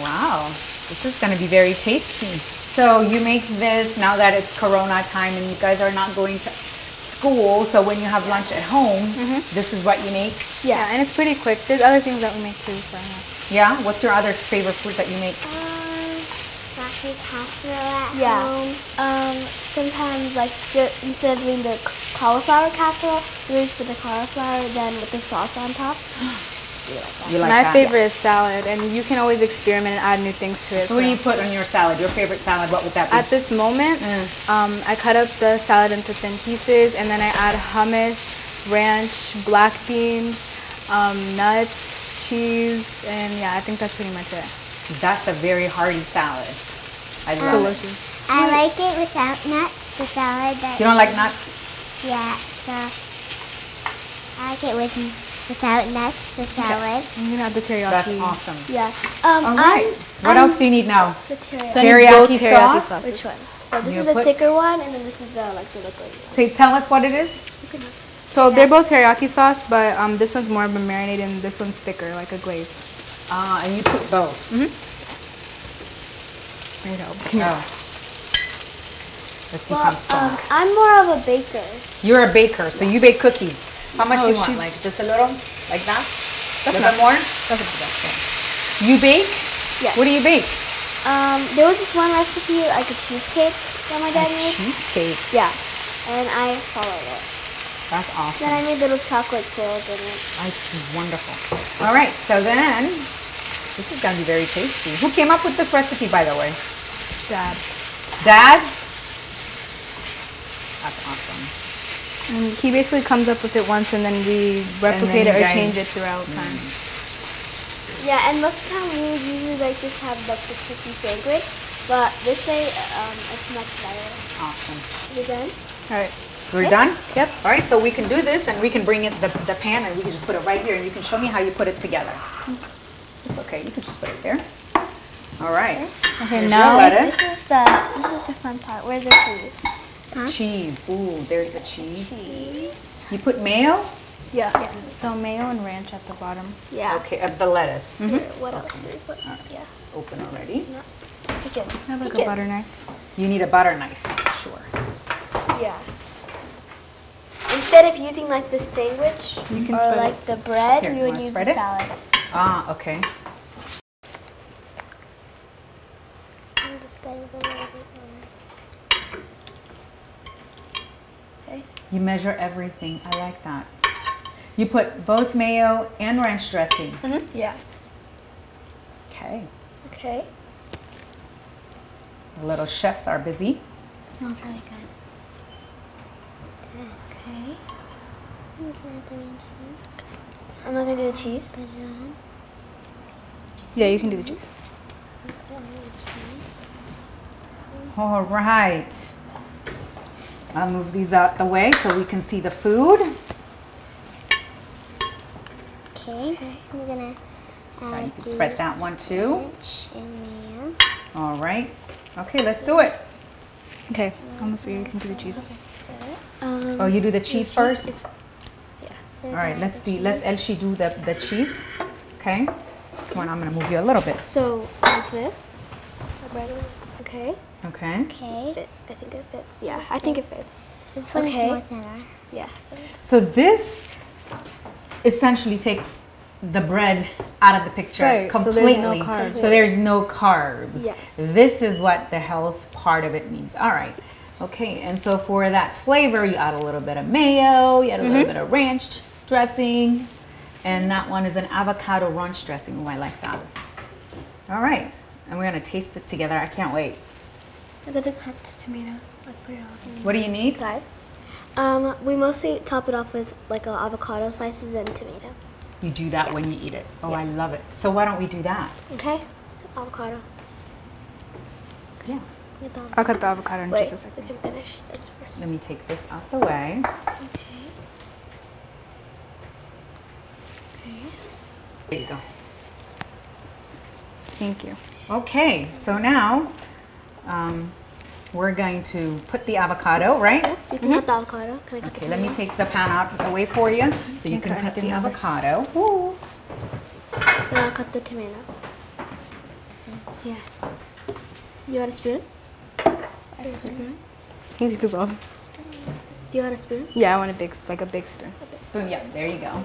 Wow, this is gonna be very tasty. So you make this now that it's Corona time and you guys are not going to school, so when you have lunch at home, this is what you make? Yeah, and it's pretty quick. There's other things that we make too. So Yeah? What's your other favorite food that you make? Broccoli casserole at Yeah. home. Sometimes, like, instead of doing the cauliflower casserole, we use the cauliflower, then with the sauce on top. You like my that? favorite is salad, and you can always experiment and add new things to it. So what do you put on your salad? Your favorite salad, what would that be? At this moment, I cut up the salad into thin pieces, and then I add hummus, ranch, black beans, nuts, cheese, and yeah, I think that's pretty much it. That's a very hearty salad. I love it. Delicious. I like it without nuts, the salad. That You don't like nuts? Yeah, so I like it without nuts, the salad. You can add the teriyaki. That's awesome. Yeah. All right. What else do you need now? The teriyaki. So I need both Teriyaki teriyaki sauce? sauces. Which one? So this You is the put- thicker one, and then this is the like the liquid one. Say, tell us what it is. So they're both teriyaki sauce, but this one's more of a marinade, and this one's thicker, like a glaze. And you put both. It helps. Oh. Let's see if I'm strong. I'm more of a baker. You're a baker, so you bake cookies. How much Oh, do you want? she- Like just a little? Like that? That's a little enough. bit more? That's enough. You bake? Yes. What do you bake? There was this one recipe, like a cheesecake that my dad made. Cheesecake. Yeah, and I followed it. That's awesome. Then I made little chocolate swirls in it. That's wonderful. All right, so then, this is gonna be very tasty. Who came up with this recipe, by the way? Dad. Dad? That's awesome. And he basically comes up with it once, and then we replicate you it or guys- change it throughout time. Yeah, and most of the time we would usually like just have like the cookie sandwich, but this way it's much better. Awesome. You done? All right. We're done? Yep. All right, so we can do this, and we can bring it the pan, and we can just put it right here, and you can show me how you put it together. It's okay. You can just put it there. All right. Okay, Here's now your lettuce. This is the fun part. Where's the cheese? Cheese. Ooh, there's the cheese. You put mayo? Yeah. So mayo and ranch at the bottom. Yeah. Okay, of the lettuce. What else do we put? Yeah. It's open already. Nuts. Pecans. Have like a Pecans. butter knife. You need a butter knife. Sure. Yeah. Instead of using like the sandwich You can or spread like the bread, Here, we you would wanna use spread the it? salad. Ah, okay. I'm just going to go a little bit more. You measure everything. I like that. You put both mayo and ranch dressing. Yeah. Okay. Okay. The little chefs are busy. Smells really good. Yes. Okay. I'm going to add the ranch on. I'm not gonna do the cheese. Put it on. Yeah, you can do the cheese. Put it on the cheese. All right. I'll move these out the way so we can see the food. Okay. I'm going to Now add you can spread that one too. ranch and mayo. All right. Okay, let's do it. Okay, on the food, you can do the cheese. Oh, you do the cheese first? So All right, let's see. Let's Elsie do the cheese. Okay. Come on, I'm gonna move you a little bit. So like this. Like right away. Okay. Okay. Okay. I think it fits. Yeah, I think it fits. This one's Okay. more thinner. Yeah. So this essentially takes the bread out of the picture Right, so there's completely. no carbs. So there's no carbs. Yes. This is what the health part of it means. All right. Okay, and so for that flavor, you add a little bit of mayo, you add a little bit of ranch dressing, and that one is an avocado ranch dressing. Oh, I like that. All right, and we're gonna taste it together. I can't wait. Look at the cut tomatoes. Like put it on What do you need? side. We mostly top it off with like avocado slices and tomato. You do that when you eat it. Oh, I Yes. love it. So why don't we do that? Okay. Avocado. Yeah. With the I'll cut the avocado in Wait, just a we second. can finish this first. Let me take this out the way. Okay. There you go. Thank you. Okay, so now we're going to put the avocado, right? Yes, you can cut the avocado. Can I cut Okay, the let me tomato? take the pan out away for you so you can cut the avocado. Woo. Then I'll cut the tomato. Yeah. You want a spoon? A spoon? Can you take this off? Do you want a spoon? Yeah, I want a big spoon. Spoon, yeah, there you go.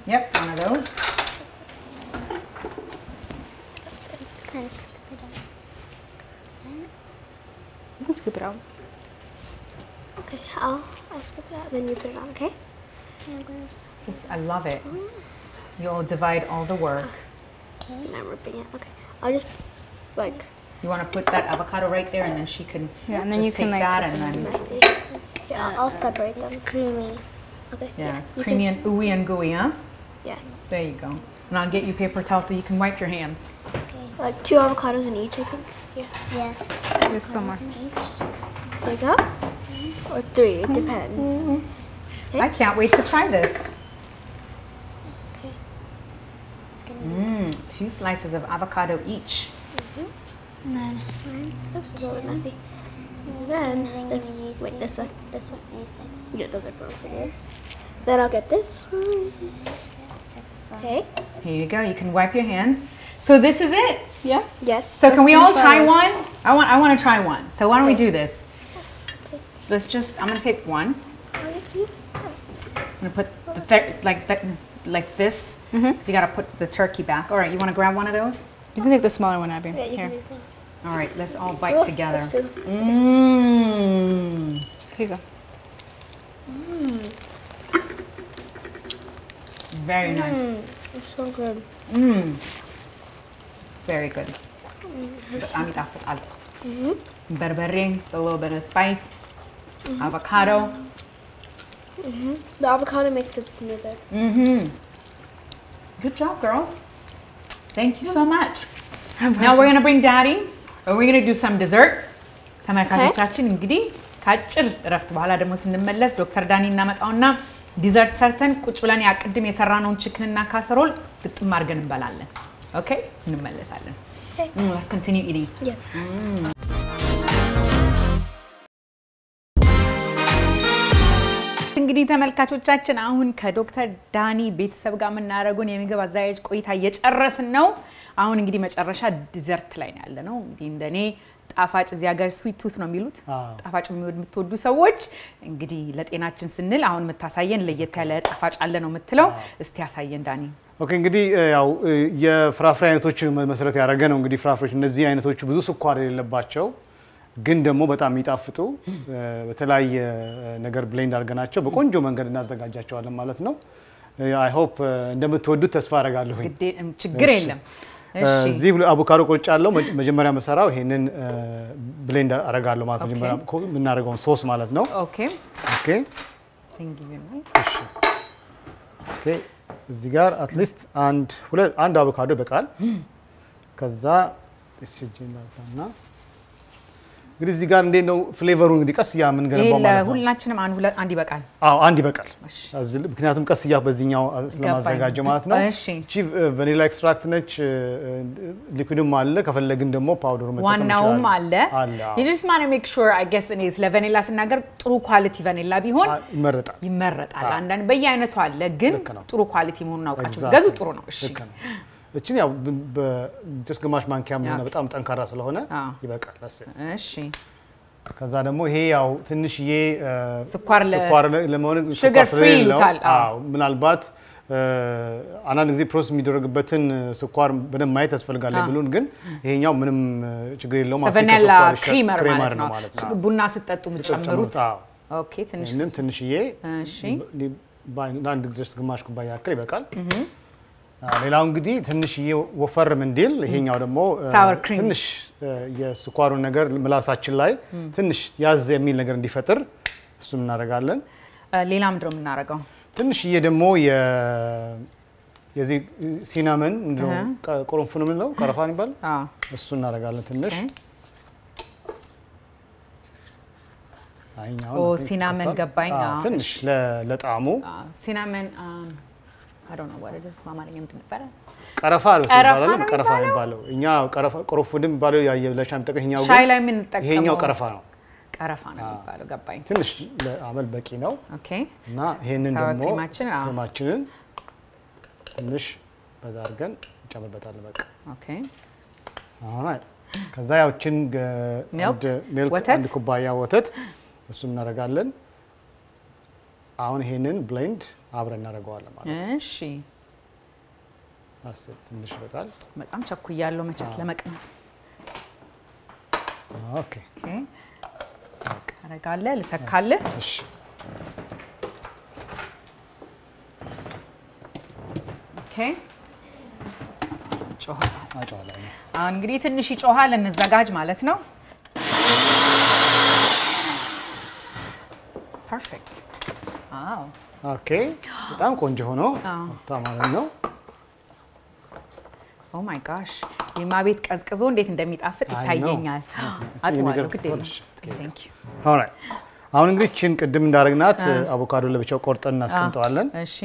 Yep, one of those. Kind of scoop it out. You can scoop it out. Okay, I'll scoop it out. Then you put it on. Okay. I love it. You'll divide all the work. And I'm ripping it. Okay. I'll just like You want to put that avocado right there, and then she can Yeah, and then just you can, take like, that and then messy. Yeah, I'll separate them. It's creamy. Okay. yeah, it's you creamy can- and ooey and gooey, huh? Yes. There you go. And I'll get you paper towel so you can wipe your hands. Like 2 avocados in each, I think. Yeah. Yeah. There's some more. There you go. Or 3. It depends. I can't wait to try this. Okay. It's gonna be 2 slices of avocado each. And then, oops, it's a little bit messy. And then this. Wait, this one. This one. these sizes. Yeah, those are over here. Then I'll get this one. Okay. Here you go. You can wipe your hands. So this is it. Yeah? Yes. So can we all try one? I want to try one. So why don't we do this? So let's just. I'm gonna take one. I'm gonna put like this. You gotta put the turkey back. All right. You want to grab one of those? You can take the smaller one, Abby. Yeah, you Here. can use them. All right. Let's all bite together. Let's do- Mmm. Here you go. Very nice. It's so good. Very good. በጣም ይጣፍጣል። በርበሬ, a little bit of spice, avocado. The avocado makes it smoother. Good job, girls. Thank you so much. Now we're gonna bring Daddy, and we're gonna do some dessert. ተመልካቾቻችን እንግዲህ ከአጭር እረፍት በኋላ ደግሞ ስንመለስ ዶክተር ዳኒ እናመጣውና ዲዘርት ሰርተን ቁጭ ብለን ያቅድም የሰራነውን ቺክንና ካሰሮል ግጥም አድርገን እንበላለን። ኦኬ እንመለሳለን። Let's continue eating. Yes. እንግዲህ ተመልካቾቻችን አሁን ከዶክተር ዳኒ ቤተሰብ ጋር የምናደርገውን የምግብ አዘጋጅ ቆይታ እየጨረስን ነው። አሁን እንግዲህ መጨረሻ ዲዘርት ላይ ነው ያለነው። እንግዲህ እንደኔ ጣፋጭ እዚህ ሀገር ስዊት ቱት ነው የሚሉት። ጣፋጭ የምትወዱ ሰዎች እንግዲህ ለጤናችን ስንል አሁን የምታሳየን ለየት ያለ ጣፋጭ አለ ነው የምትለው። እስቲ ያሳየን ዳኒ። ኦኬ እንግዲህ ያው የፍራፍሬ አይነቶች መሰረት ያደረገ ነው። እንግዲህ ፍራፍሬዎች እነዚህ አይነቶች ብዙ ስኳር የሌለባቸው ግን ደግሞ በጣም ይጣፍጡ በተለያየ ነገር ብሌንድ አድርገናቸው በቆንጆ መንገድ እናዘጋጃቸዋለን ማለት ነው። አይ ሆፕ እንደምትወዱት ተስፋ አደርጋለሁ። ችግር የለም። እዚህ አቮካዶ ቆርጫለሁ። መጀመሪያ መሰራው ይሄንን ብሌንድ አደርጋለሁ ማለት ነው። መጀመሪያ የምናደርገውን ሶስ ማለት ነው። ኦኬ ኦኬ ቴንክ ዩ እሺ ኦኬ እዚህ ጋር አትሊስት አንድ አቮካዶ በቃል ከዛ እሺ እንግዲህ እዚህ ጋር እንዴት ነው ፍሌቨሩ እንግዲህ ቀስ ያ ምን ገነባው ማለት ነው። ሁላችንም አንድ ይበቃል። አዎ አንድ ይበቃል። ምክንያቱም ቀስ ያ በዚህኛው ስለማዘጋጀ ማለት ነው። እቺ ቫኒላ ኤክስትራክት ነች። ሊኩዊድም አለ ከፈለግን ደግሞ ፓውደሩ መጠቀም ይችላል። ዋናውም አለ። You just want to make sure I guess እኔ ስለ ቫኒላ ስናገር ጥሩ ኳሊቲ ቫኒላ ቢሆን ይመረጣል። አንዳንድ በየአይነቱ አለ ግን ጥሩ ኳሊቲ መሆኑን አውቃችሁ ገዙ ጥሩ ነው። እሺ እቺን ያው በjust ግማሽ ማንኪያ ምን በጣም ጠንካራ ስለሆነ ይበቃል። እሺ ከዛ ደግሞ ይሄ ያው ትንሽዬ ስኳር ለመሆን sugar free ይሉታል። አዎ ምናልባት አንዳንድ ጊዜ ፕሮሰስ የሚደረግበትን ስኳር በደንብ ማየት ያስፈልጋል ብሉን ግን ይሄኛው ምንም ችግር የለውም። ቫኒላ ክሬመር ነው ማለት ነው። ቡና ስትጠጡ የምትጨምሩት። ኦኬ ትንሽዬ እሺ አንድ ድረስ ግማሽ ኩባያ ያክል ይበቃል። ሌላው እንግዲህ ትንሽዬ ወፈርም እንዲል ይሄኛው ደግሞ ትንሽ የስኳሩን ነገር ምላሳችን ላይ ትንሽ ያዝ የሚል ነገር እንዲፈጥር እሱን እናደርጋለን። ሌላ ምንድነው የምናደርገው? ትንሽዬ ደግሞ የዚህ ሲናመን ምንድነው ቆረንፉን ምንለው ቀረፋን ይባል እሱን እናደርጋለን ትንሽ። ሲናመን ገባኝ። ትንሽ ለጣዕሙ ሲናመን I don't know what it is በአማርኛ ምንድን ነበረ ቀረፋ ነው ሲባለው ቀረፋ የሚባለው እኛ ቀረፋ ቅርንፉድ የሚባለው ለሻይ የምንጠቀመው ሻይ ላይ የምንጠቀመው ይሄኛው ቀረፋ ነው ቀረፋ ነው የሚባለው ገባኝ ትንሽ ለአመል በቂ ነው ኦኬ እና ይሄንን ደግሞ ክሬማችንን ትንሽ በዛ አድርገን እንጨምርበታለን በቃ ኦኬ አሁን ከዛ ያውችን ሚልክ አንድ ኩባያ ወተት እሱን እናደርጋለን አሁን ይሄንን ብሌንድ አብረን እናደርገዋለን ማለት ነው እሺ አስብ ትንሽ በቃል በጣም ቸኩያለሁ መቼስ ለመቅመስ ኦኬ አረጋለ ልሰካልህ እሺ ኦኬ ጮሃል አጫዋለሁ አሁን እንግዲህ ትንሽ ይጮሃል እንዘጋጅ ማለት ነው ፐርፌክት አዎ ኦኬ በጣም ቆንጆ ሆኖ ታማለን ነው ኦ ማይ ጋሽ የማቤት ቀዝቅዞ እንዴት እንደሚጣፍጥ ይታየኛል አጥዋለሁ ግዴለሽ ቴንክ ዩ ኦልራይት አሁን እንግዲህ ቺን ቅድም እንዳረግናት አቮካዶ ለብቻው ቆርጠን እናስቀምጠዋለን እሺ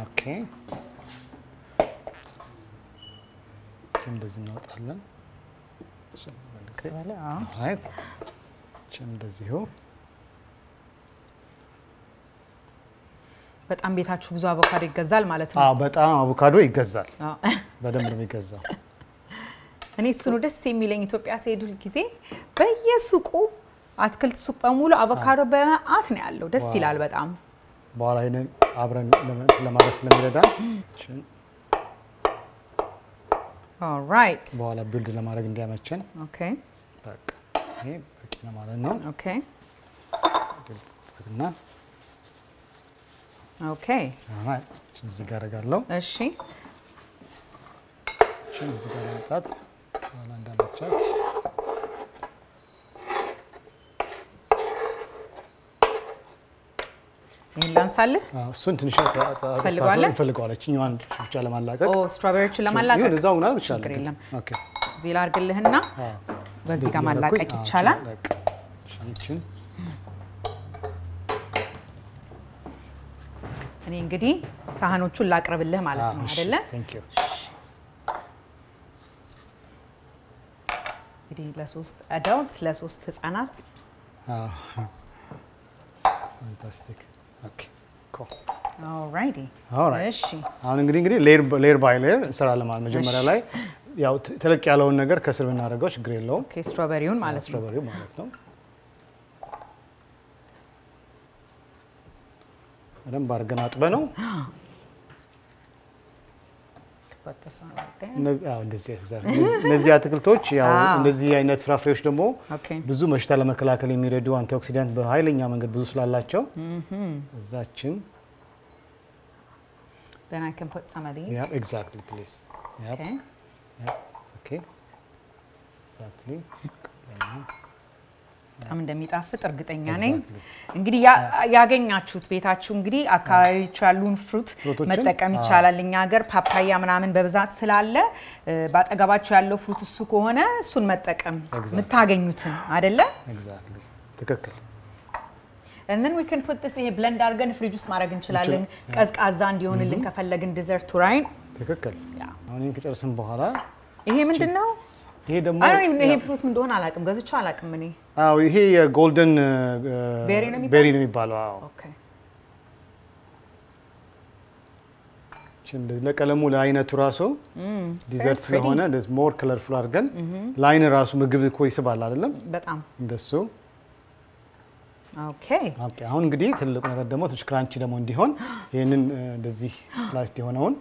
ኦኬ ቺን እንደዚህ እናወጣለን ኦልራይት ቺን እንደዚህ ሆ በጣም ቤታችሁ ብዙ አቮካዶ ይገዛል ማለት ነው በጣም አቮካዶ ይገዛል በደንብ ነው የሚገዛው እኔ እሱ ነው ደስ የሚለኝ ኢትዮጵያ ሲሄዱ ጊዜ በየሱቁ አትክልት ሱቅ በሙሉ አቮካዶ በመዓት ነው ያለው ደስ ይላል በጣም በኋላ ይሄንን አብረን ለማድረግ ስለሚረዳ ኦልራይት በኋላ ቢልድ ለማድረግ እንዲያመቸን ኦኬ በቃ ይሄ በቂ ነው ማለት ነው ኦኬ እና ኦኬ አሁን እዚህ ጋር አደርጋለሁ እሺ እዚህ ጋር ማጣት በኋላ እንዳመቻት ይሄን ላንሳልህ እሱን ትንሽ ፈልገዋለች እኛን ብቻ ለማላቀቅ ስትራቤሪዎችን ለማላቀቅ ይሁን እዛው ምናምን ይችላል ኦኬ እዚህ ላርግልህና በዚህ ጋር ማላቀቅ ይቻላል ሻንችን እኔ እንግዲህ ሳህኖቹን ላቅርብልህ ማለት ነው አይደለ ቴንክ ዩ እንግዲህ ለሶስት አዳልት ለሶስት ህፃናት ፋንታስቲክ ኦኬ ኮል ኦልራይት እሺ አሁን እንግዲህ ሌየር ባይ ሌየር እንሰራለን ማለት መጀመሪያ ላይ ያው ተለቅ ያለውን ነገር ከስር ብናደርገው ችግር የለውም ኦኬ ስትራቤሪውን ማለት ነው ስትራቤሪው ማለት ነው በደንብ አድርገን አጥበ ነው እነዚህ አትክልቶች ያው እንደዚህ አይነት ፍራፍሬዎች ደግሞ ብዙ በሽታ ለመከላከል የሚረዱ አንቲኦክሲዳንት በኃይለኛ መንገድ ብዙ ስላላቸው እዛችን then I can put some of these yeah exactly please yep okay okay exactly በጣም እንደሚጣፍጥ እርግጠኛ ነኝ እንግዲህ ያገኛችሁት ቤታችሁ እንግዲህ አካባቢዎች ያሉን ፍሩት መጠቀም ይቻላል እኛ ሀገር ፓፓያ ምናምን በብዛት ስላለ ባጠገባችሁ ያለው ፍሩት እሱ ከሆነ እሱን መጠቀም ምታገኙትን አይደለ exactly ትክክል and then we can put this in a blend አድርገን ፍሪጅ ውስጥ ማድረግ እንችላለን ቀዝቃዛ እንዲሆንልን ከፈለግን ዲዘርት ራይን ትክክል አሁን ይሄን ከጨረስን በኋላ ይሄ ምንድነው ይሄ ደግሞ ይሄ ፍሩት ምን እንደሆነ አላውቅም ገዝቼው አላውቅም እኔ አዎ ይሄ የጎልደን ቤሪ ነው የሚባለው አዎ ኦኬ እንደ ለቀለሙ ለአይነቱ ራሱ ዲዘርት ስለሆነ እንደዚህ ሞር ከለርፉል አድርገን ለአይን ራሱ ምግብ እኮ ይስባል አይደለም በጣም እንደሱ ኦኬ ኦኬ አሁን እንግዲህ ትልቁ ነገር ደግሞ ትንሽ ክራንቺ ደግሞ እንዲሆን ይሄንን እንደዚህ ስላይስ የሆነውን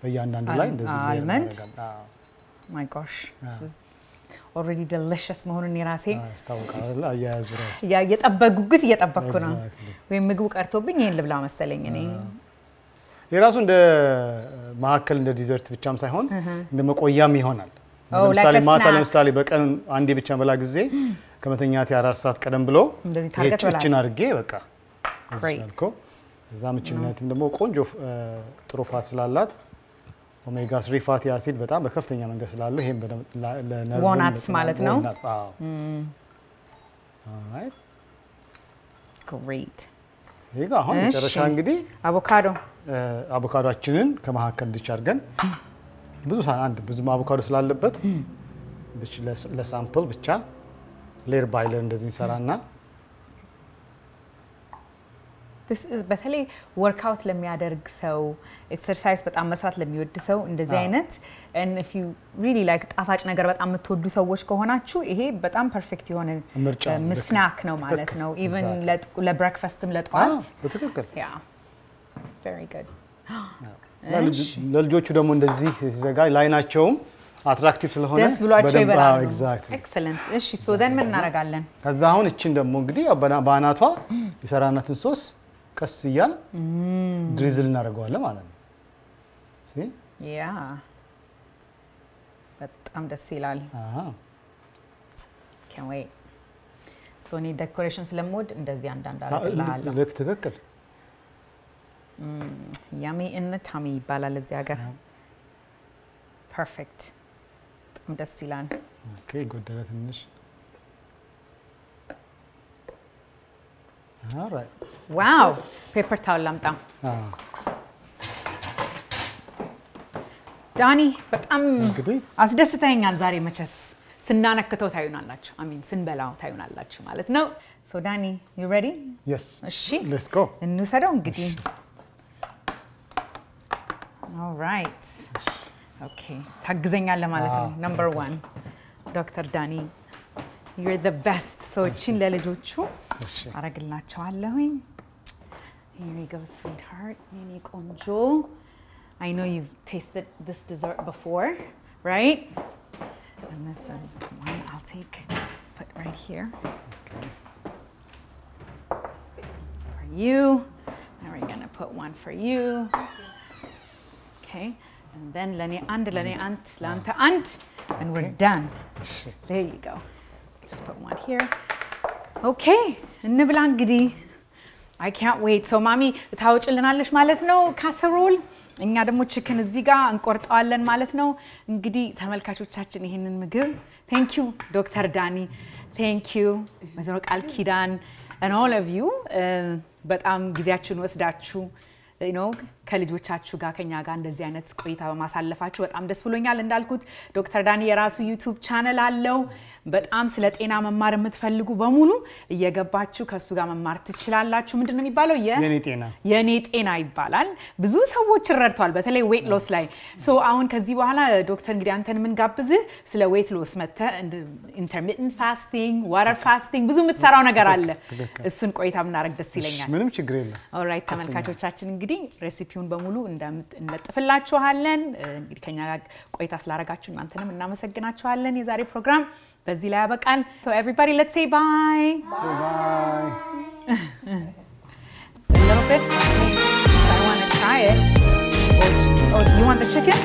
በእያንዳንዱ ላይ እንደዚህ እናደርጋለን my gosh this is already delicious መሆኑን የራሴ አስተዋውቃለሁ አያያዙ ራሱ እየጠበቅኩት እየጠበቅኩ ነው ወይ ምግቡ ቀርቶብኝ ይሄን ልብላ መሰለኝ እኔ የራሱ እንደ ማዕከል እንደ ዲዘርት ብቻም ሳይሆን እንደ መቆያም ይሆናል ለምሳሌ ማታ ለምሳሌ በቀን አንዴ ብቻ በላ ጊዜ ከመተኛት 4 ሰዓት ቀደም ብሎ እቺን አድርጌ በቃ እዛልኮ እዛ ምችነትም ደግሞ ቆንጆ ጥሩ ፋት ስላላት ኦሜጋ 3 ፋቲ አሲድ በጣም በከፍተኛ መንገድ ስላለው ይሄን ለነርቭ ዋናትስ ማለት ነው ኦልራይት great. ይሄ ጋር አሁን መጨረሻ እንግዲህ አቮካዶአችንን ከመሐከል እንዲች አድርገን ብዙ አንድ ብዙ አቮካዶ ስላለበት ለሳምፕል ብቻ ሌየር ባይ ሌየር እንደዚህ እንሰራና this is በተለይ ወርክአውት ለሚያደርግ ሰው ኤክሰርሳይዝ በጣም መስራት ለሚወድ ሰው እንደዚህ አይነት and if you really like ጣፋጭ ነገር በጣም የምትወዱ ሰዎች ከሆናችሁ ይሄ በጣም ፐርፌክት የሆነ ስናክ ነው ማለት ነው even ለብሬክፋስትም ለጧት በትክክል yeah very good ለልጆቹ ደግሞ እንደዚህ ሲዘጋጅ ላይናቸውም አትራክቲቭ ስለሆነ ደስ ብሏቸው ይበላሉ ኤግዛክትሊ ኤክሰለንት እሺ ሶ then ምን እናደርጋለን ከዛ አሁን እቺን ደግሞ እንግዲህ ባናቷ የሰራናትን ሶስ ቀስ ይያል ድሪዝል እናደርገዋለን ማለት ነው ሲ ያ በጣም ደስ ይላል can't wait so ni decoration ስለምወድ እንደዚህ አንዳንድ አደርጋለሁ ልክ ትክክል yummy in the tummy ይባላል እዚህ ሀገር perfect በጣም ደስ ይላል ኦኬ ጎደለ ትንሽ alright wow paper towel ላምጣ ዳኒ በጣም አስደስተኛል ዛሬ መቸስ ስናነክተው ታዩናላችሁ I mean ስንበላው ታዩናላችሁ ማለት ነው so ዳኒ you ready yes እሺ let's go እንውሰደው እንግዲህ all right okay ታግዘኛለህ ማለት ነው number 1 ዶክተር ዳኒ you're the best so እቺን ለልጆቹ አረግላቸዋለሁኝ here you go sweetheart የኔ ቆንጆ I know you've tasted this dessert before right and this is one I'll take put right here okay for you and we're going to put one for you okay and then lane and lanta and we're done there you go just put one here okay እንብላ እንግዲህ I can't wait so mommy ታውጭልናለሽ ማለት ነው ካሰሮል እኛ ደግሞ chicken እዚህ ጋር እንቆርጣለን ማለት ነው እንግዲህ ተመልካቾቻችን ይሄንን ምግብ thank you ዶክተር ዳኒ thank you መዘሮ ቃል ኪዳን and all of you በጣም ጊዜያችሁን ወስዳችሁ you know ከልጆቻችሁ ጋር ከኛ ጋር እንደዚህ አይነት ቆይታ በማሳለፋችሁ በጣም ደስ ብሎኛል እንዳልኩት ዶክተር ዳኒ የራሱ YouTube ቻናል አለው በጣም ስለ ጤና መማር የምትፈልጉ በሙሉ እየገባችሁ ከሱ ጋር መማር ትችላላችሁ ምንድነው የሚባለው የኔ ጤና ይባላል ብዙ ሰዎች ረድቷል በተለይ weight loss ላይ so አሁን ከዚህ በኋላ ዶክተር እንግዲህ አንተን ምን ጋብዝ ስለ weight loss መተ intermittent fasting water fasting ብዙ የምትሰራው ነገር አለ እሱን ቆይታ ምናረግ ደስ ይለኛል ምንም ችግር የለም all right ተመልካቾቻችን እንግዲህ ሬሲፒውን በሙሉ እንለጥፍላችኋለን እንግዲህ ከኛ ጋር ቆይታ ስላረጋችሁ እናንተንም እናመሰግናችኋለን የዛሬ ፕሮግራም በዚህ ላይ ያበቃል so everybody let's say bye bye a little bit I want to try it oh you want the chicken